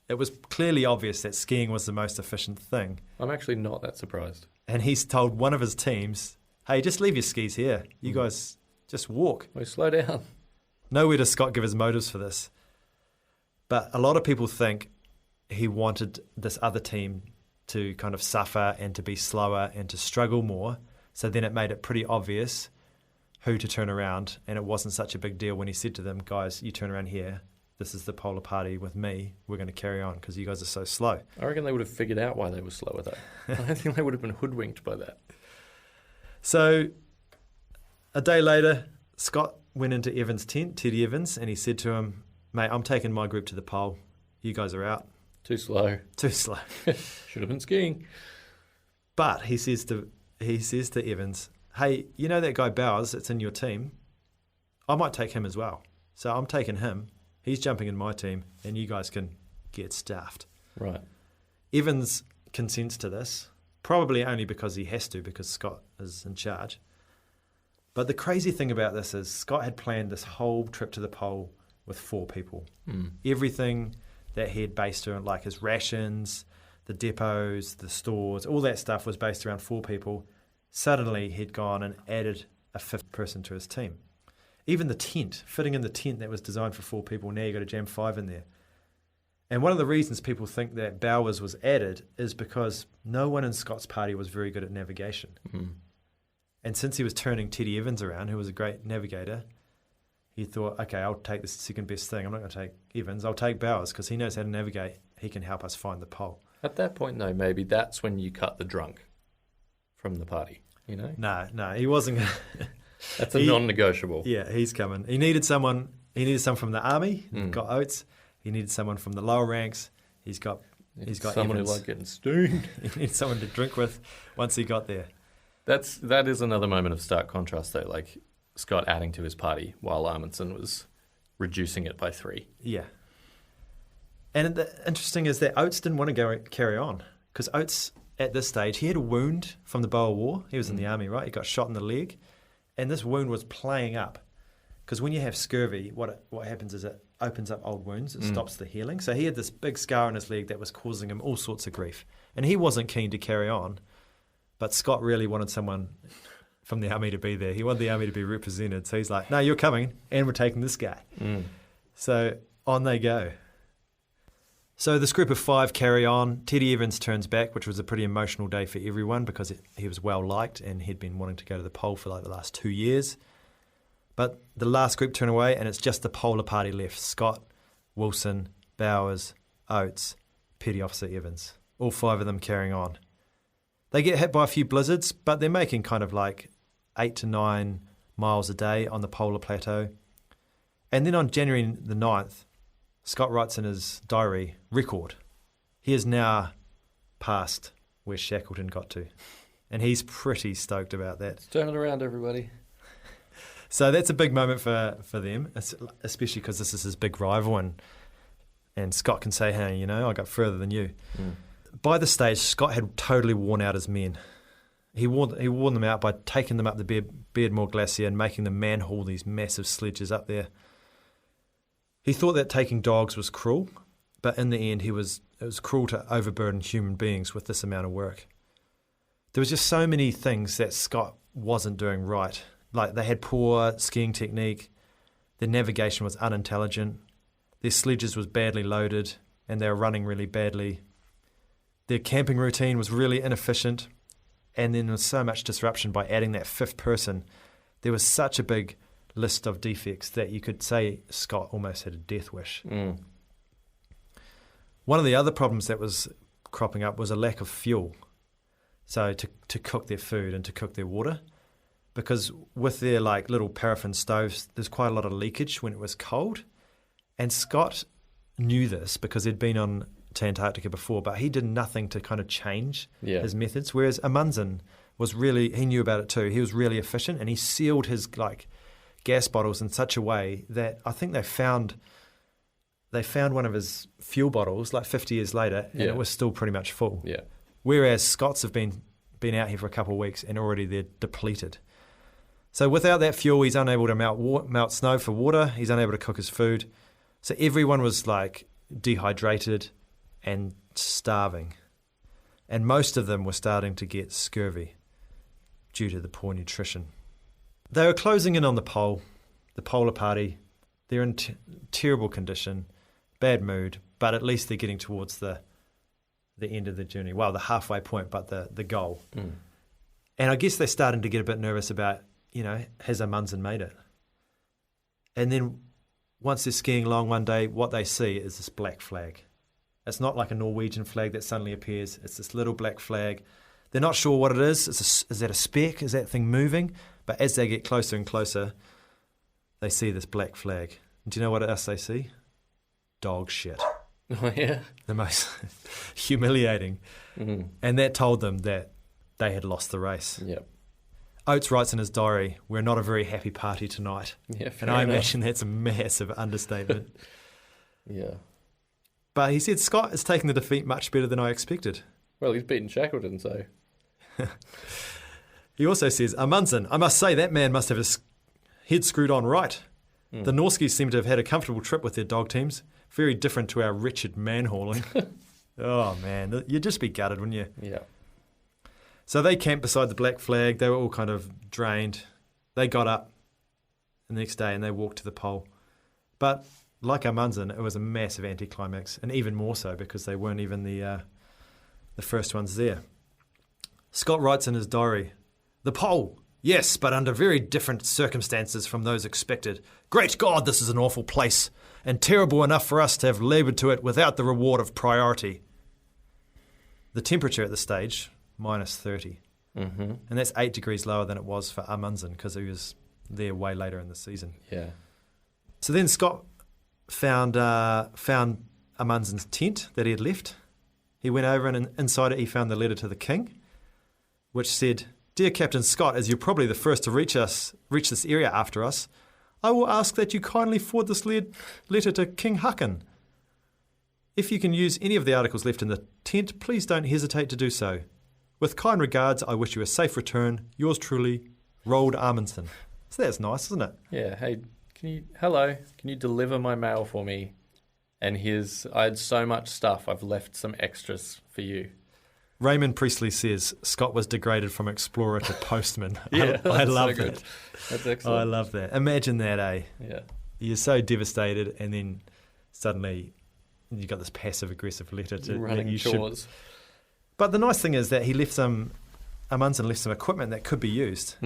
it was clearly obvious that skiing was the most efficient thing. I'm actually not that surprised. And he's told one of his teams, "Hey, just leave your skis here. You guys just walk." Well, slow down. Nowhere does Scott give his motives for this. But a lot of people think he wanted this other team to kind of suffer and to be slower and to struggle more. So then it made it pretty obvious who to turn around. And it wasn't such a big deal when he said to them, "Guys, you turn around here. This is the polar party with me. We're going to carry on because you guys are so slow." I reckon they would have figured out why they were slower, though. I don't think they would have been hoodwinked by that. So a day later, Scott went into Evans' tent, Teddy Evans, and he said to him, "Mate, I'm taking my group to the pole. You guys are out. Too slow. Too slow. Should have been skiing. But he says to Evans, hey, you know that guy Bowers that's in your team? I might take him as well. So I'm taking him. He's jumping in my team, and you guys can get staffed. Right. Evans consents to this, probably only because he has to, because Scott is in charge. But the crazy thing about this is Scott had planned this whole trip to the pole with 4 people. Everything that he had based around, like his rations, the depots, the stores, all that stuff was based around 4 people. Suddenly he'd gone and added a 5th person to his team. Even the tent, fitting in the tent that was designed for 4 people, now you've got to jam 5 in there. And one of the reasons people think that Bowers was added is because no one in Scott's party was very good at navigation. And since he was turning Teddy Evans around, who was a great navigator, he thought, okay, I'll take the second best thing. I'm not going to take Evans. I'll take Bowers because he knows how to navigate. He can help us find the pole. At that point, though, maybe that's when you cut the drunk from the party, you know? No, he wasn't. That's a non-negotiable. Yeah, he's coming. He needed someone from the army. Got Oates. He needed someone from the lower ranks. He's got someone Evans. who liked getting stoned. He needed someone to drink with once he got there. That is another moment of stark contrast, though. Like Scott adding to his party while Amundsen was reducing it by 3. Yeah. And the interesting is that Oates didn't want to carry on because Oates, at this stage, he had a wound from the Boer War. He was in the army, right? He got shot in the leg. And this wound was playing up. Because when you have scurvy, what happens is it opens up old wounds. It stops the healing. So he had this big scar on his leg that was causing him all sorts of grief. And he wasn't keen to carry on. But Scott really wanted someone from the army to be there. He wanted the army to be represented. So he's like, no, you're coming, and we're taking this guy. So on they go. So this group of 5 carry on. Teddy Evans turns back, which was a pretty emotional day for everyone because he was well-liked and he'd been wanting to go to the pole for like the last 2 years. But the last group turn away, and it's just the polar party left. Scott, Wilson, Bowers, Oates, Petty Officer Evans. All 5 of them carrying on. They get hit by a few blizzards, but they're making kind of like 8 to 9 miles a day on the polar plateau. And then on January the 9th, Scott writes in his diary, record. He is now past where Shackleton got to. And he's pretty stoked about that. Let's turn it around, everybody. So that's a big moment for them, especially because this is his big rival. And Scott can say, hey, you know, I got further than you. By this stage, Scott had totally worn out his men. He wore them out by taking them up the Beardmore Glacier and making them man-haul these massive sledges up there. He thought that taking dogs was cruel, but in the end, it was cruel to overburden human beings with this amount of work. There was just so many things that Scott wasn't doing right. Like they had poor skiing technique, their navigation was unintelligent, their sledges was badly loaded, and they were running really badly. Their camping routine was really inefficient, and then there was so much disruption by adding that 5th person. There was such a big list of defects that you could say Scott almost had a death wish. One of the other problems that was cropping up was a lack of fuel, so to cook their food and to cook their water, because with their like little paraffin stoves, there's quite a lot of leakage when it was cold, and Scott knew this because he'd been on to Antarctica before, but he did nothing to kind of change his methods, whereas Amundsen he knew about it too. He was really efficient, and he sealed his like gas bottles in such a way that I think they found one of his fuel bottles like 50 years later, and it was still pretty much full. Yeah. Whereas Scots have been out here for a couple of weeks and already they're depleted. So without that fuel, he's unable to melt snow for water. He's unable to cook his food. So everyone was like dehydrated and starving. And most of them were starting to get scurvy due to the poor nutrition. They were closing in on the polar party. They're in terrible condition, bad mood, but at least they're getting towards the end of the journey. Well, the halfway point, but the goal. And I guess they're starting to get a bit nervous about, has Amundsen made it? And then once they're skiing along one day, what they see is this black flag. It's not like a Norwegian flag that suddenly appears. It's this little black flag. They're not sure what it is. Is that a speck? Is that thing moving? But as they get closer and closer, they see this black flag. And do you know what else they see? Dog shit. Oh, yeah. The most humiliating. Mm-hmm. And that told them that they had lost the race. Yep. Oates writes in his diary, "We're not a very happy party tonight." Yeah, And I imagine that's a massive understatement. Yeah. But he said, "Scott is taking the defeat much better than I expected." Well, he's beaten Shackleton, so... He also says, "Amundsen, I must say that man must have his head screwed on right. The Norskies seem to have had a comfortable trip with their dog teams. Very different to our wretched man-hauling." Oh, man. You'd just be gutted, wouldn't you? Yeah. So they camped beside the black flag. They were all kind of drained. They got up the next day and they walked to the pole. But like Amundsen, it was a massive anticlimax, and even more so because they weren't even the first ones there. Scott writes in his diary, "The pole, yes, but under very different circumstances from those expected. Great God, this is an awful place, and terrible enough for us to have laboured to it without the reward of priority." The temperature at the stage, -30. Mm-hmm. And that's 8 degrees lower than it was for Amundsen because he was there way later in the season. Yeah. So then Scott found Amundsen's tent that he had left. He went over and inside it he found the letter to the king, which said, "Dear Captain Scott, as you're probably the first to reach this area after us, I will ask that you kindly forward this letter to King Haakon. If you can use any of the articles left in the tent, please don't hesitate to do so. With kind regards, I wish you a safe return. Yours truly, Roald Amundsen." So that's nice, isn't it? Yeah. Hey, can you deliver my mail for me? And I had so much stuff, I've left some extras for you. Raymond Priestley says Scott was degraded from explorer to postman. Yeah, I love so that. good. That's excellent. I love that. Imagine that, eh? Yeah. You're so devastated, and then suddenly you got this passive-aggressive letter to Running that you chores. should. But the nice thing is that Amundsen left some equipment that could be used.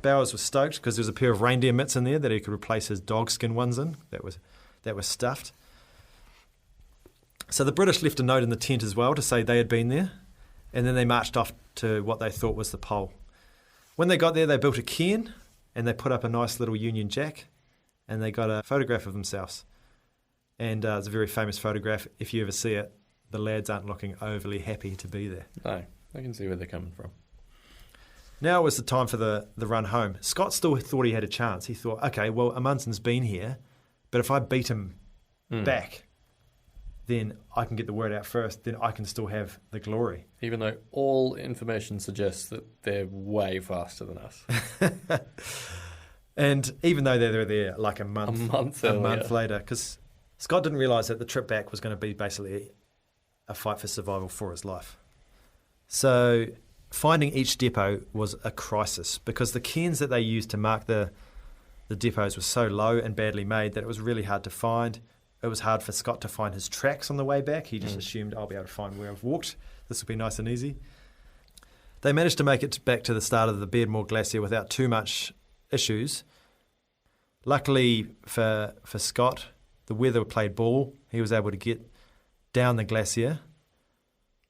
Bowers was stoked because there was a pair of reindeer mitts in there that he could replace his dogskin ones in. That was stuffed. So the British left a note in the tent as well to say they had been there, and then they marched off to what they thought was the pole. When they got there, they built a cairn, and they put up a nice little Union Jack, and they got a photograph of themselves. And it's a very famous photograph. If you ever see it, the lads aren't looking overly happy to be there. No, I can see where they're coming from. Now it was the time for the run home. Scott still thought he had a chance. He thought, okay, well, Amundsen's been here, but if I beat him back, then I can get the word out first. Then I can still have the glory. Even though all information suggests that they're way faster than us. And even though they were there like a month later, because Scott didn't realise that the trip back was going to be basically a fight for survival for his life. So finding each depot was a crisis because the cairns that they used to mark the depots were so low and badly made that it was really hard to find. It was hard for Scott to find his tracks on the way back. He just assumed, I'll be able to find where I've walked. This will be nice and easy. They managed to make it back to the start of the Beardmore Glacier without too much issues. Luckily for Scott, the weather played ball. He was able to get down the glacier,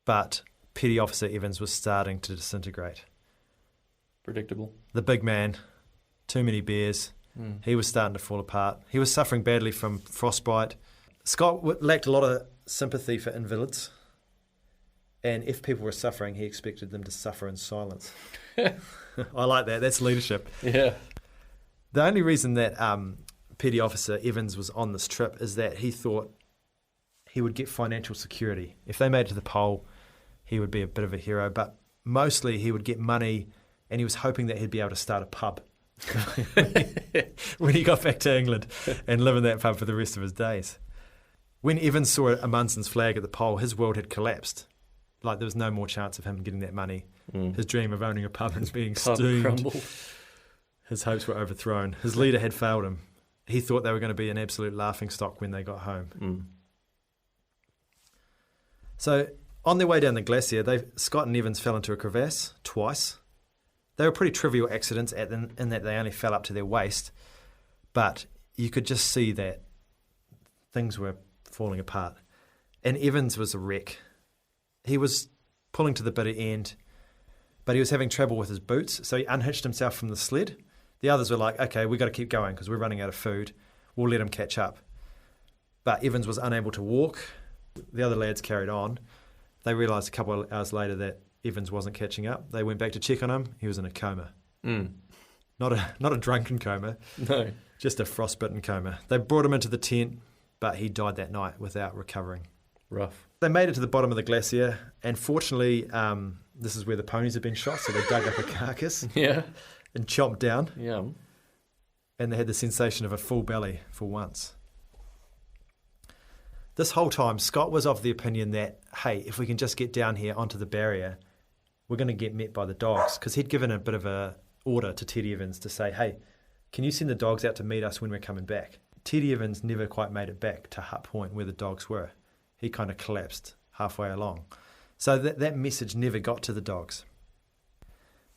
but Petty Officer Evans was starting to disintegrate. Predictable. The big man, too many beers. He was starting to fall apart. He was suffering badly from frostbite. Scott lacked a lot of sympathy for invalids, and if people were suffering, he expected them to suffer in silence. I like that. That's leadership. Yeah. The only reason that Petty Officer Evans was on this trip is that he thought he would get financial security. If they made it to the pole, he would be a bit of a hero, but mostly he would get money, and he was hoping that he'd be able to start a pub when he got back to England and live in that pub for the rest of his days. When Evans saw Amundsen's flag at the pole, his world had collapsed. Like there was no more chance of him getting that money. His dream of owning a pub and being stoomed. His hopes were overthrown. His leader had failed him. He thought they were going to be an absolute laughingstock when they got home. So on their way down the glacier, Scott and Evans fell into a crevasse twice. They were pretty trivial accidents in that they only fell up to their waist, but you could just see that things were falling apart. And Evans was a wreck. He was pulling to the bitter end, but he was having trouble with his boots, so he unhitched himself from the sled. The others were like, okay, we've got to keep going because we're running out of food. We'll let him catch up. But Evans was unable to walk, The other lads carried on. They realised a couple of hours later that Evans wasn't catching up. They went back to check on him. He was in a coma. Not a drunken coma. No. Just a frostbitten coma. They brought him into the tent, but he died that night without recovering. Rough. They made it to the bottom of the glacier, and fortunately, this is where the ponies had been shot, so they dug up a carcass Yeah. and chomped down, Yeah. and they had the sensation of a full belly for once. This whole time, Scott was of the opinion that, hey, if we can just get down here onto the barrier, we're going to get met by the dogs, because he'd given a bit of a order to Teddy Evans to say, hey, can you send the dogs out to meet us when we're coming back? Teddy Evans never quite made it back to Hut Point where the dogs were. He kind of collapsed halfway along. So that message never got to the dogs.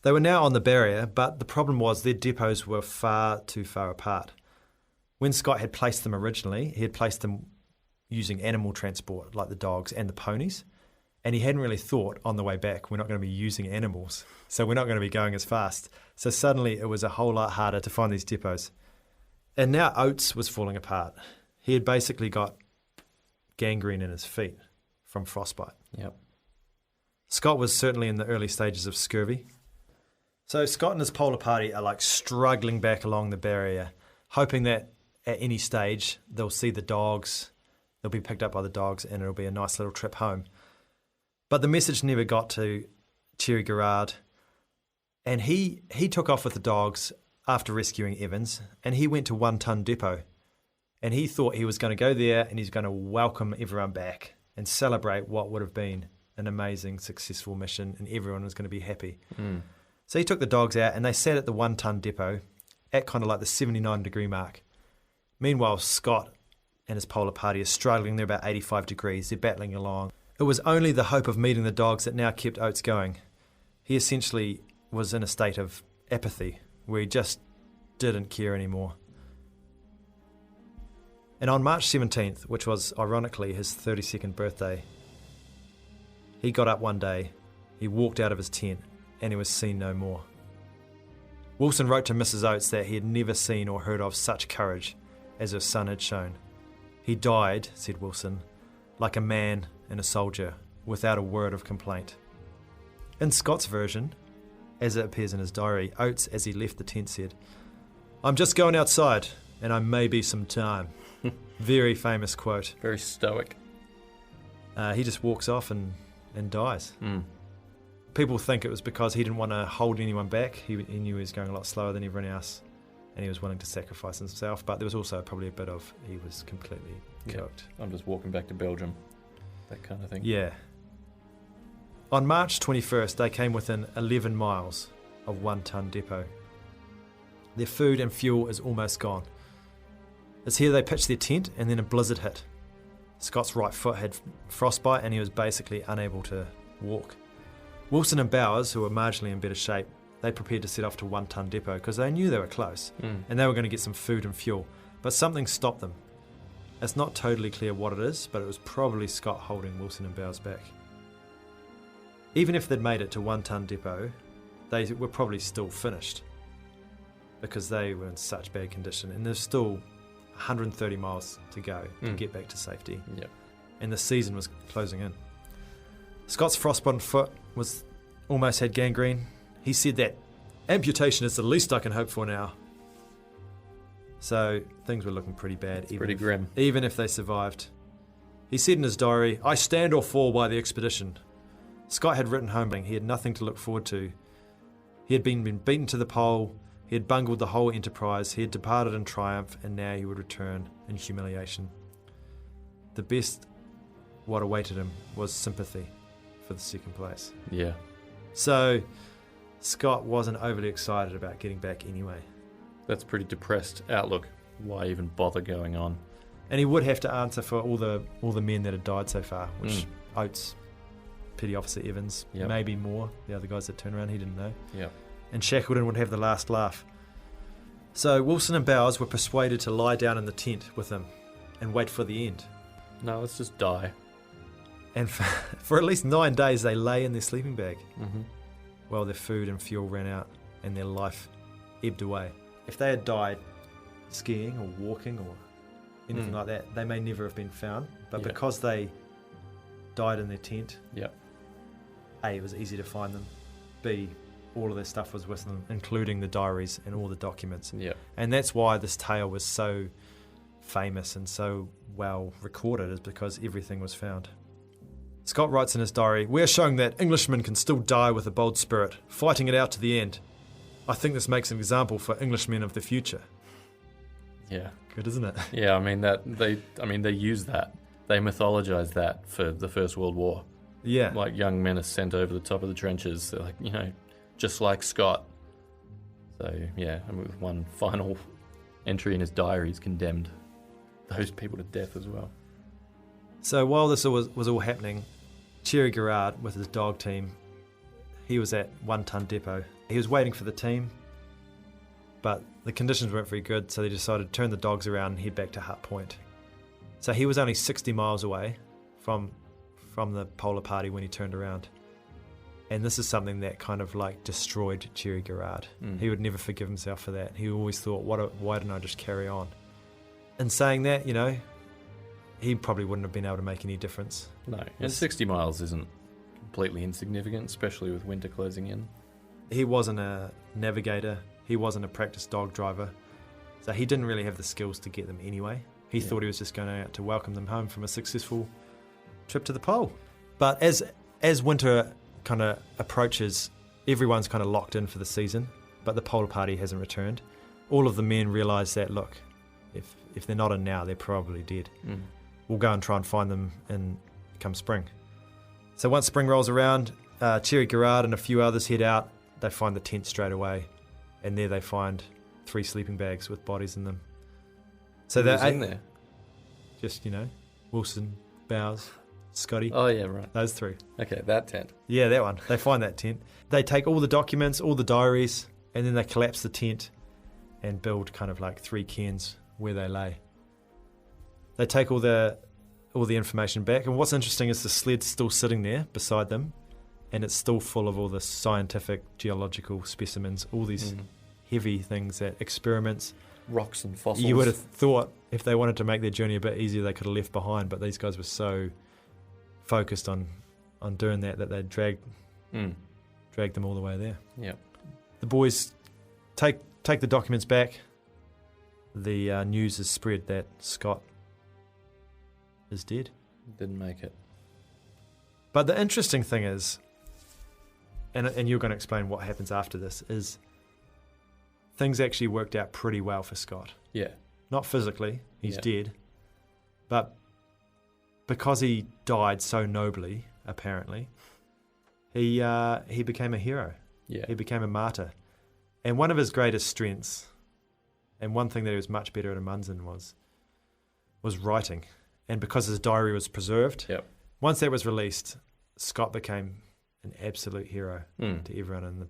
They were now on the barrier, but the problem was their depots were far too far apart. When Scott had placed them originally, he had placed them using animal transport, like the dogs and the ponies, and he hadn't really thought on the way back, we're not going to be using animals, so we're not going to be going as fast. So suddenly it was a whole lot harder to find these depots. And now Oates was falling apart. He had basically got gangrene in his feet from frostbite. Yep. Scott was certainly in the early stages of scurvy. So Scott and his polar party are like struggling back along the barrier, hoping that at any stage they'll see the dogs, they'll be picked up by the dogs, and it'll be a nice little trip home. But the message never got to Thierry Garrard, and he took off with the dogs after rescuing Evans, and he went to One Ton Depot. And he thought he was going to go there and he's going to welcome everyone back and celebrate what would have been an amazing, successful mission, and everyone was going to be happy. So he took the dogs out and they sat at the 1 ton depot at kind of like the 79-degree mark. Meanwhile, Scott and his polar party are struggling. They're about 85 degrees. They're battling along. It was only the hope of meeting the dogs that now kept Oates going. He essentially was in a state of apathy where he just didn't care anymore. And on March 17th, which was ironically his 32nd birthday, he got up one day, he walked out of his tent, and he was seen no more. Wilson wrote to Mrs. Oates that he had never seen or heard of such courage as her son had shown. He died, said Wilson, like a man and a soldier, without a word of complaint. In Scott's version, as it appears in his diary, Oates, as he left the tent, said, "I'm just going outside, and I may be some time." Very famous quote. Very stoic. He just walks off and dies. People think it was because he didn't want to hold anyone back. He knew he was going a lot slower than everyone else, and he was willing to sacrifice himself. But there was also probably a bit of he was completely cooked. I'm just walking back to Belgium. That kind of thing. Yeah. On March 21st, they came within 11 miles of 1 ton depot. Their food and fuel is almost gone. It's here they pitched their tent, and then a blizzard hit. Scott's right foot had frostbite, and he was basically unable to walk. Wilson and Bowers, who were marginally in better shape, they prepared to set off to 1 ton depot because they knew they were close, and they were going to get some food and fuel. But something stopped them. It's not totally clear what it is, but it was probably Scott holding Wilson and Bowers back. Even if they'd made it to 1 ton depot, they were probably still finished because they were in such bad condition, and there's still 130 miles to go to get back to safety. Yep. And the season was closing in. Scott's frostbitten foot almost had gangrene. He said that amputation is the least I can hope for now. So things were looking pretty bad. Pretty grim. Even if they survived. He said in his diary, "I stand or fall by the expedition." Scott had written home he had nothing to look forward to. He had been beaten to the pole. He had bungled the whole enterprise. He had departed in triumph, and now he would return in humiliation. The best what awaited him was sympathy for the second place. Yeah. So Scott wasn't overly excited about getting back anyway. That's a pretty depressed outlook. Why even bother going on? And he would have to answer for all the men that had died so far, which Oates, Petty Officer Evans, maybe more. The other guys that turned around, he didn't know. Yeah. And Shackleton would have the last laugh. So Wilson and Bowers were persuaded to lie down in the tent with him and wait for the end. No, let's just die. And for at least 9 days they lay in their sleeping bag while their food and fuel ran out and their life ebbed away. If they had died skiing or walking or anything like that, they may never have been found. But because they died in their tent. Yep. A, it was easy to find them. B, all of their stuff was with them, including the diaries and all the documents. Yep. And that's why this tale was so famous and so well recorded, is because everything was found. Scott writes in his diary, "We are showing that Englishmen can still die with a bold spirit, fighting it out to the end. I think this makes an example for Englishmen of the future." Yeah. Good, isn't it? Yeah, they use that. They mythologize that for the First World War. Yeah. Like young men are sent over the top of the trenches. They're like, just like Scott. So, yeah, with one final entry in his diary, he's condemned those people to death as well. So while this was all happening, Thierry Gerard, with his dog team, he was at One Ton Depot. He was waiting for the team, but the conditions weren't very good, so they decided to turn the dogs around and head back to Hut Point. So he was only 60 miles away from the Polar Party when he turned around. And this is something that kind of like destroyed Thierry Gerard. He would never forgive himself for that. He always thought, why didn't I just carry on? In saying that, he probably wouldn't have been able to make any difference. No, and 60 miles isn't completely insignificant, especially with winter closing in. He wasn't a navigator. He wasn't a practiced dog driver. So he didn't really have the skills to get them anyway. He thought he was just going out to welcome them home from a successful trip to the pole. But as winter kind of approaches, everyone's kind of locked in for the season, but the Polar Party hasn't returned. All of the men realise that, look, if they're not in now, they're probably dead. We'll go and try and find them come spring. So once spring rolls around, Thierry Gerard and a few others head out. They find the tent straight away, and there they find 3 sleeping bags with bodies in them. So Who was in there? Just, Wilson, Bowers, Scotty. Oh, yeah, right. Those 3. Okay, that tent. Yeah, that one. They find that tent. They take all the documents, all the diaries, and then they collapse the tent and build kind of like 3 cairns where they lay. They take all the information back, and what's interesting is the sled's still sitting there beside them, and it's still full of all the scientific geological specimens, all these heavy things, that experiments, rocks and fossils. You would have thought if they wanted to make their journey a bit easier, they could have left behind, but these guys were so focused on doing that they dragged them all the way there. Yeah. The boys take the documents back. The news is spread that Scott is dead. Didn't make it. But the interesting thing is, and you're going to explain what happens after this, is things actually worked out pretty well for Scott. Yeah. Not physically, he's dead, but because he died so nobly, apparently, he became a hero. Yeah. He became a martyr. And one of his greatest strengths, and one thing that he was much better at Amundsen was writing. And because his diary was preserved, once that was released, Scott became an absolute hero to everyone in the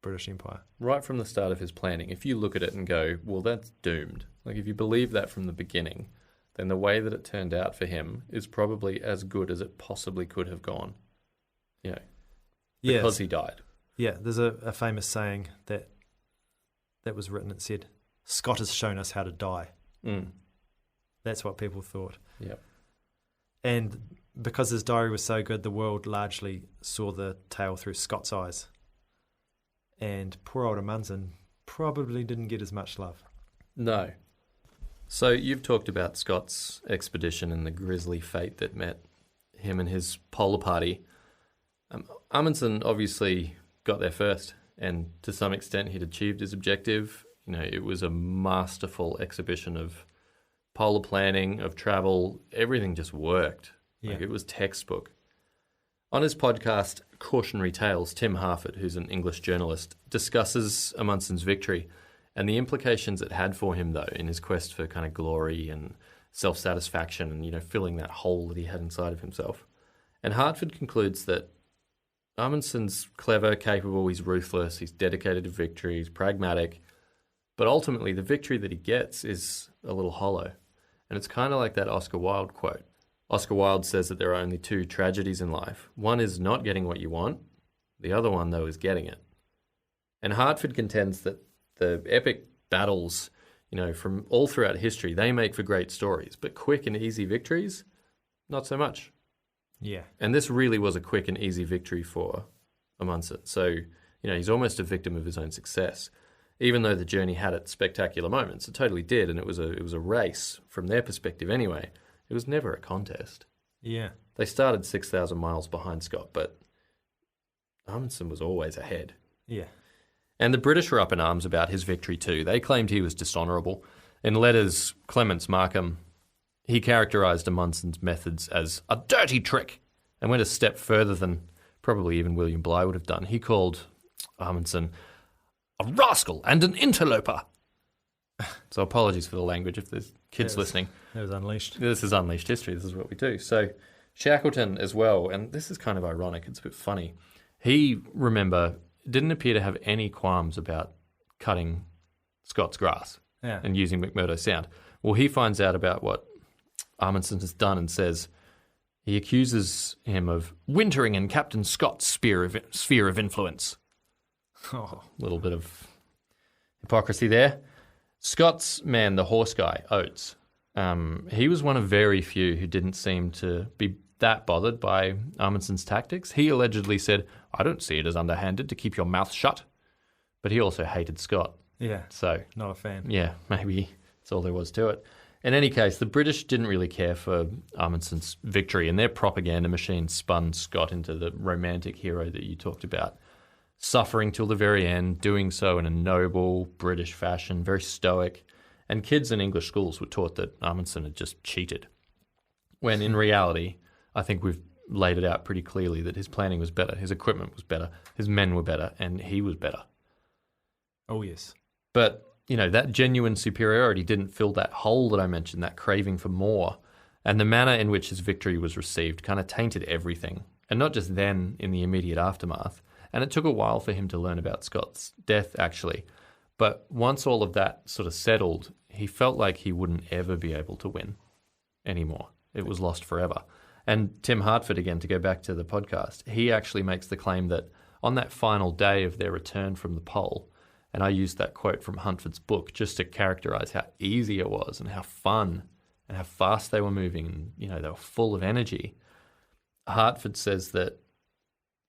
British Empire. Right from the start of his planning, if you look at it and go, well, that's doomed. Like, if you believe that from the beginning, then the way that it turned out for him is probably as good as it possibly could have gone. Because he died. Yeah, there's a famous saying that was written. It said, "Scott has shown us how to die." That's what people thought. Yep. And because his diary was so good, the world largely saw the tale through Scott's eyes. And poor old Amundsen probably didn't get as much love. No. So you've talked about Scott's expedition and the grisly fate that met him and his Polar Party. Amundsen obviously got there first, and to some extent he'd achieved his objective. It was a masterful exhibition of polar planning, of travel. Everything just worked. Yeah. It was textbook. On his podcast, Cautionary Tales, Tim Harford, who's an English journalist, discusses Amundsen's victory and the implications it had for him, though, in his quest for kind of glory and self-satisfaction and, filling that hole that he had inside of himself. And Hartford concludes that Amundsen's clever, capable, he's ruthless, he's dedicated to victory, he's pragmatic, but ultimately the victory that he gets is a little hollow. And it's kind of like that Oscar Wilde quote. Oscar Wilde says that there are only 2 tragedies in life. One is not getting what you want. The other one, though, is getting it. And Hartford contends that the epic battles, from all throughout history, they make for great stories. But quick and easy victories, not so much. Yeah. And this really was a quick and easy victory for Amundsen. So, he's almost a victim of his own success. Even though the journey had its spectacular moments, it totally did, and it was a race from their perspective anyway. It was never a contest. Yeah. They started 6,000 miles behind Scott, but Amundsen was always ahead. Yeah. And the British were up in arms about his victory too. They claimed he was dishonourable. In letters, Clements Markham, he characterised Amundsen's methods as a dirty trick and went a step further than probably even William Bligh would have done. He called Amundsen a rascal and an interloper. So apologies for the language if there's kids listening. It was unleashed. This is unleashed history. This is what we do. So Shackleton as well, and this is kind of ironic. It's a bit funny. He, remember, didn't appear to have any qualms about cutting Scott's grass and using McMurdo Sound. Well, he finds out about what Amundsen has done and says he accuses him of wintering in Captain Scott's sphere of influence. Oh. A little bit of hypocrisy there. Scott's man, the horse guy, Oates, he was one of very few who didn't seem to be that bothered by Amundsen's tactics. He allegedly said, I don't see it as underhanded to keep your mouth shut. But he also hated Scott. Yeah. So, not a fan. Yeah, maybe that's all there was to it. In any case, the British didn't really care for Amundsen's victory, and their propaganda machine spun Scott into the romantic hero that you talked about, suffering till the very end, doing so in a noble British fashion, very stoic. And kids in English schools were taught that Amundsen had just cheated, when in reality, I think we've laid it out pretty clearly that his planning was better, his equipment was better, his men were better, and he was better. Oh, yes. But, that genuine superiority didn't fill that hole that I mentioned, that craving for more. And the manner in which his victory was received kind of tainted everything. And not just then, in the immediate aftermath. And it took a while for him to learn about Scott's death, actually. But once all of that sort of settled, he felt like he wouldn't ever be able to win anymore. It was lost forever. And Tim Hartford, again, to go back to the podcast, he actually makes the claim that on that final day of their return from the pole, and I used that quote from Huntford's book just to characterise how easy it was and how fun and how fast they were moving. And, they were full of energy. Hartford says that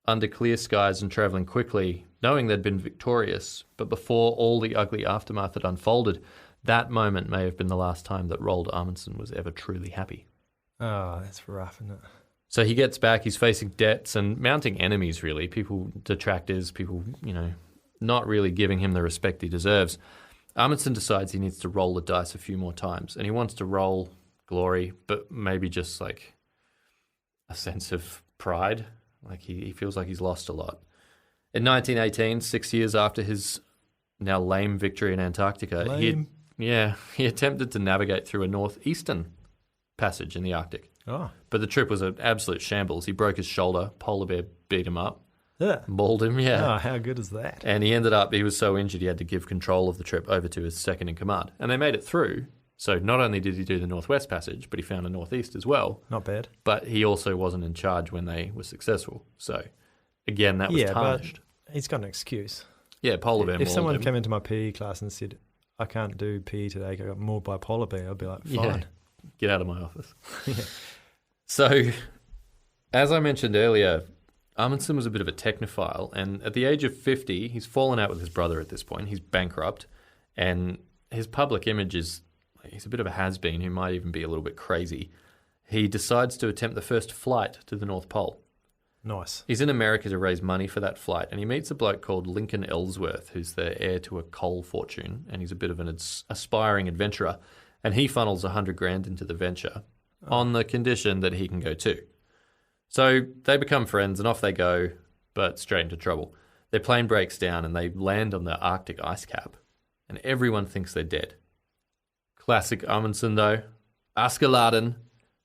under clear skies and travelling quickly, knowing they'd been victorious, but before all the ugly aftermath had unfolded, that moment may have been the last time that Roald Amundsen was ever truly happy. Oh, that's rough, isn't it? So he gets back, he's facing debts and mounting enemies, really. People, detractors, people, not really giving him the respect he deserves. Amundsen decides he needs to roll the dice a few more times, and he wants to roll glory, but maybe just like a sense of pride. Like he feels like he's lost a lot. In 1918, 6 years after his now lame victory in Antarctica, he attempted to navigate through a northeastern passage in the Arctic. Oh. But the trip was an absolute shambles. He broke his shoulder, polar bear beat him up, Yeah. mauled him, Oh, how good is that? And he was so injured he had to give control of the trip over to his second in command. And they made it through. So not only did he do the Northwest Passage, but he found a Northeast as well. Not bad. But he also wasn't in charge when they were successful. So, again, that was tarnished. But he's got an excuse. Yeah, polar bear If mauled someone him. came into my PE class and said, I can't do PE today, I got mauled by a polar bear, I'd be like, fine. Yeah, get out of my office. So, as I mentioned earlier, Amundsen was a bit of a technophile, and at the age of 50, he's fallen out with his brother at this point. He's bankrupt, and his public image is, he's a bit of a has-been who might even be a little bit crazy. He decides to attempt the first flight to the North Pole. Nice. He's in America to raise money for that flight, and he meets a bloke called Lincoln Ellsworth, who's the heir to a coal fortune, and he's a bit of an aspiring adventurer, and he funnels $100,000 into the venture on the condition that he can go too. So they become friends, and off they go, but straight into trouble. Their plane breaks down, and they land on the Arctic ice cap, and everyone thinks they're dead. Classic Amundsen, though. Askeladen,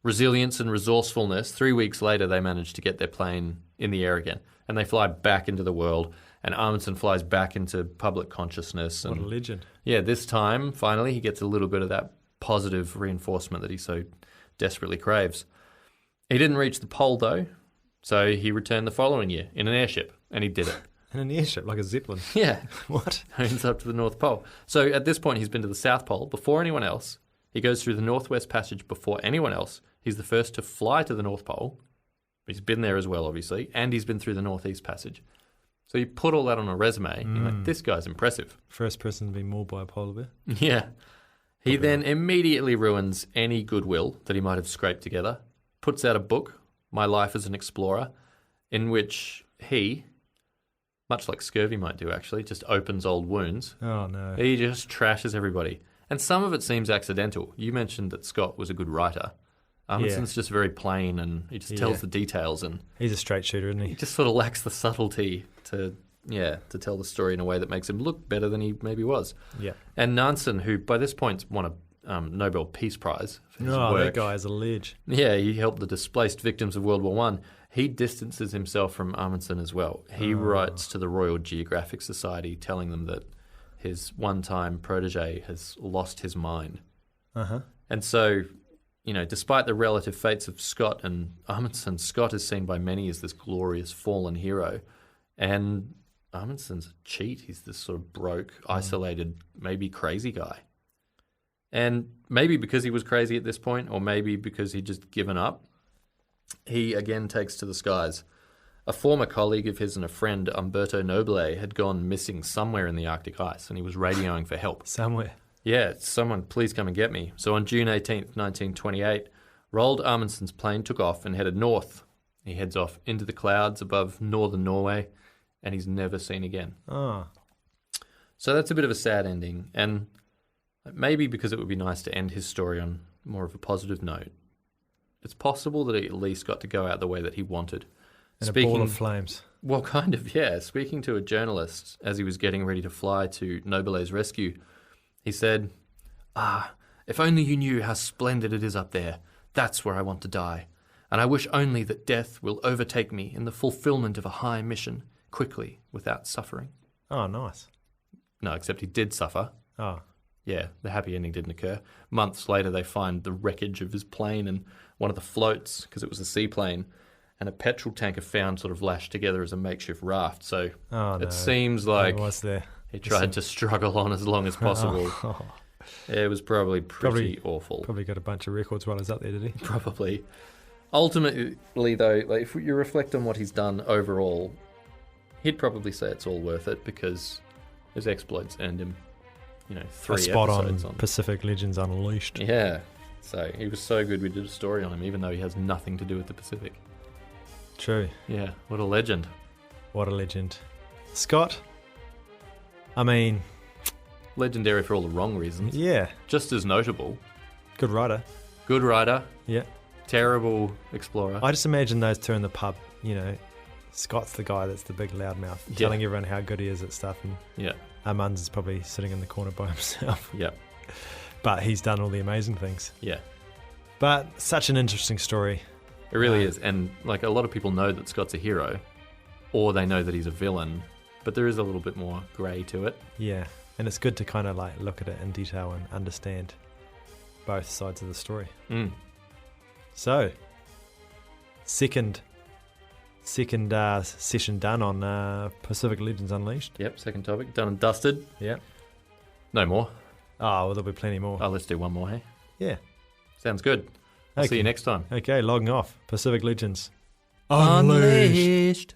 resilience and resourcefulness. 3 weeks later, they manage to get their plane in the air again, and they fly back into the world, and Amundsen flies back into public consciousness. And what a legend. yeah, this time, finally, he gets a little bit of that positive reinforcement that he so desperately craves. He didn't reach the pole, though, so he returned the following year in an airship, and he did it. In an airship, like a Zeppelin. Yeah. What? Owns up to the North Pole. So at this point, he's been to the South Pole before anyone else. He goes through the Northwest Passage before anyone else. He's the first to fly to the North Pole, He's been there as well, obviously, and he's been through the Northeast Passage. So you put all that on a resume, and you're like, this guy's impressive. First person to be mauled by a polar bear. Yeah. He then immediately ruins any goodwill that he might have scraped together, puts out a book, My Life as an Explorer, in which he, much like scurvy might do actually, just opens old wounds. Oh, no. He just trashes everybody. And some of it seems accidental. You mentioned that Scott was a good writer. Amundsen's just very plain, and he just tells the details, and he's a straight shooter, isn't he? He just sort of lacks the subtlety to tell the story in a way that makes him look better than he maybe was. Yeah. And Nansen, who by this point won a Nobel Peace Prize for his work. That guy is a ledge. Yeah, he helped the displaced victims of World War One. He distances himself from Amundsen as well. He writes to the Royal Geographic Society telling them that his one-time protege has lost his mind. Uh-huh. And so, despite the relative fates of Scott and Amundsen, Scott is seen by many as this glorious fallen hero. And Amundsen's a cheat. He's this sort of broke, isolated, maybe crazy guy. And maybe because he was crazy at this point, or maybe because he'd just given up, he again takes to the skies. A former colleague of his and a friend, Umberto Nobile, had gone missing somewhere in the Arctic ice, and he was radioing for help. Somewhere. Yeah, someone please come and get me. So on June 18th, 1928, Roald Amundsen's plane took off and headed north. He heads off into the clouds above northern Norway, and he's never seen again. Oh. So that's a bit of a sad ending, and maybe because it would be nice to end his story on more of a positive note, it's possible that he at least got to go out the way that he wanted. In a ball of flames. Well, kind of, yeah. Speaking to a journalist as he was getting ready to fly to Nobile's rescue, he said, if only you knew how splendid it is up there. That's where I want to die. And I wish only that death will overtake me in the fulfillment of a high mission, quickly, without suffering. Oh, nice. No, except he did suffer. Oh. Yeah, the happy ending didn't occur. Months later, they find the wreckage of his plane and one of the floats, because it was a seaplane, and a petrol tanker found sort of lashed together as a makeshift raft. So it seems like he tried to struggle on as long as possible. It was probably pretty awful. Probably got a bunch of record swallows up there, did he? Probably. Ultimately, though, if you reflect on what he's done overall, he'd probably say it's all worth it because his exploits earned him, 3 a spot episodes on Pacific Legends Unleashed. Yeah. So he was so good we did a story on him, even though he has nothing to do with the Pacific. True. Yeah, what a legend. What a legend. Scott, I mean... legendary for all the wrong reasons. Yeah. Just as notable. Good writer. Good writer. Yeah. Terrible explorer. I just imagine those two in the pub, Scott's the guy that's the big loudmouth, telling everyone how good he is at stuff, and Amundsen's probably sitting in the corner by himself. Yeah. But he's done all the amazing things. Yeah. But such an interesting story. It really is. And a lot of people know that Scott's a hero, or they know that he's a villain, but there is a little bit more grey to it. Yeah. And it's good to kind of look at it in detail and understand both sides of the story. Mm. So, second session done on Pacific Legends Unleashed. Yep, second topic. Done and dusted. Yeah. No more. Oh, well, there'll be plenty more. Oh, let's do one more, hey? Yeah. Sounds good. I'll see you next time. Okay, logging off. Pacific Legends Unleashed.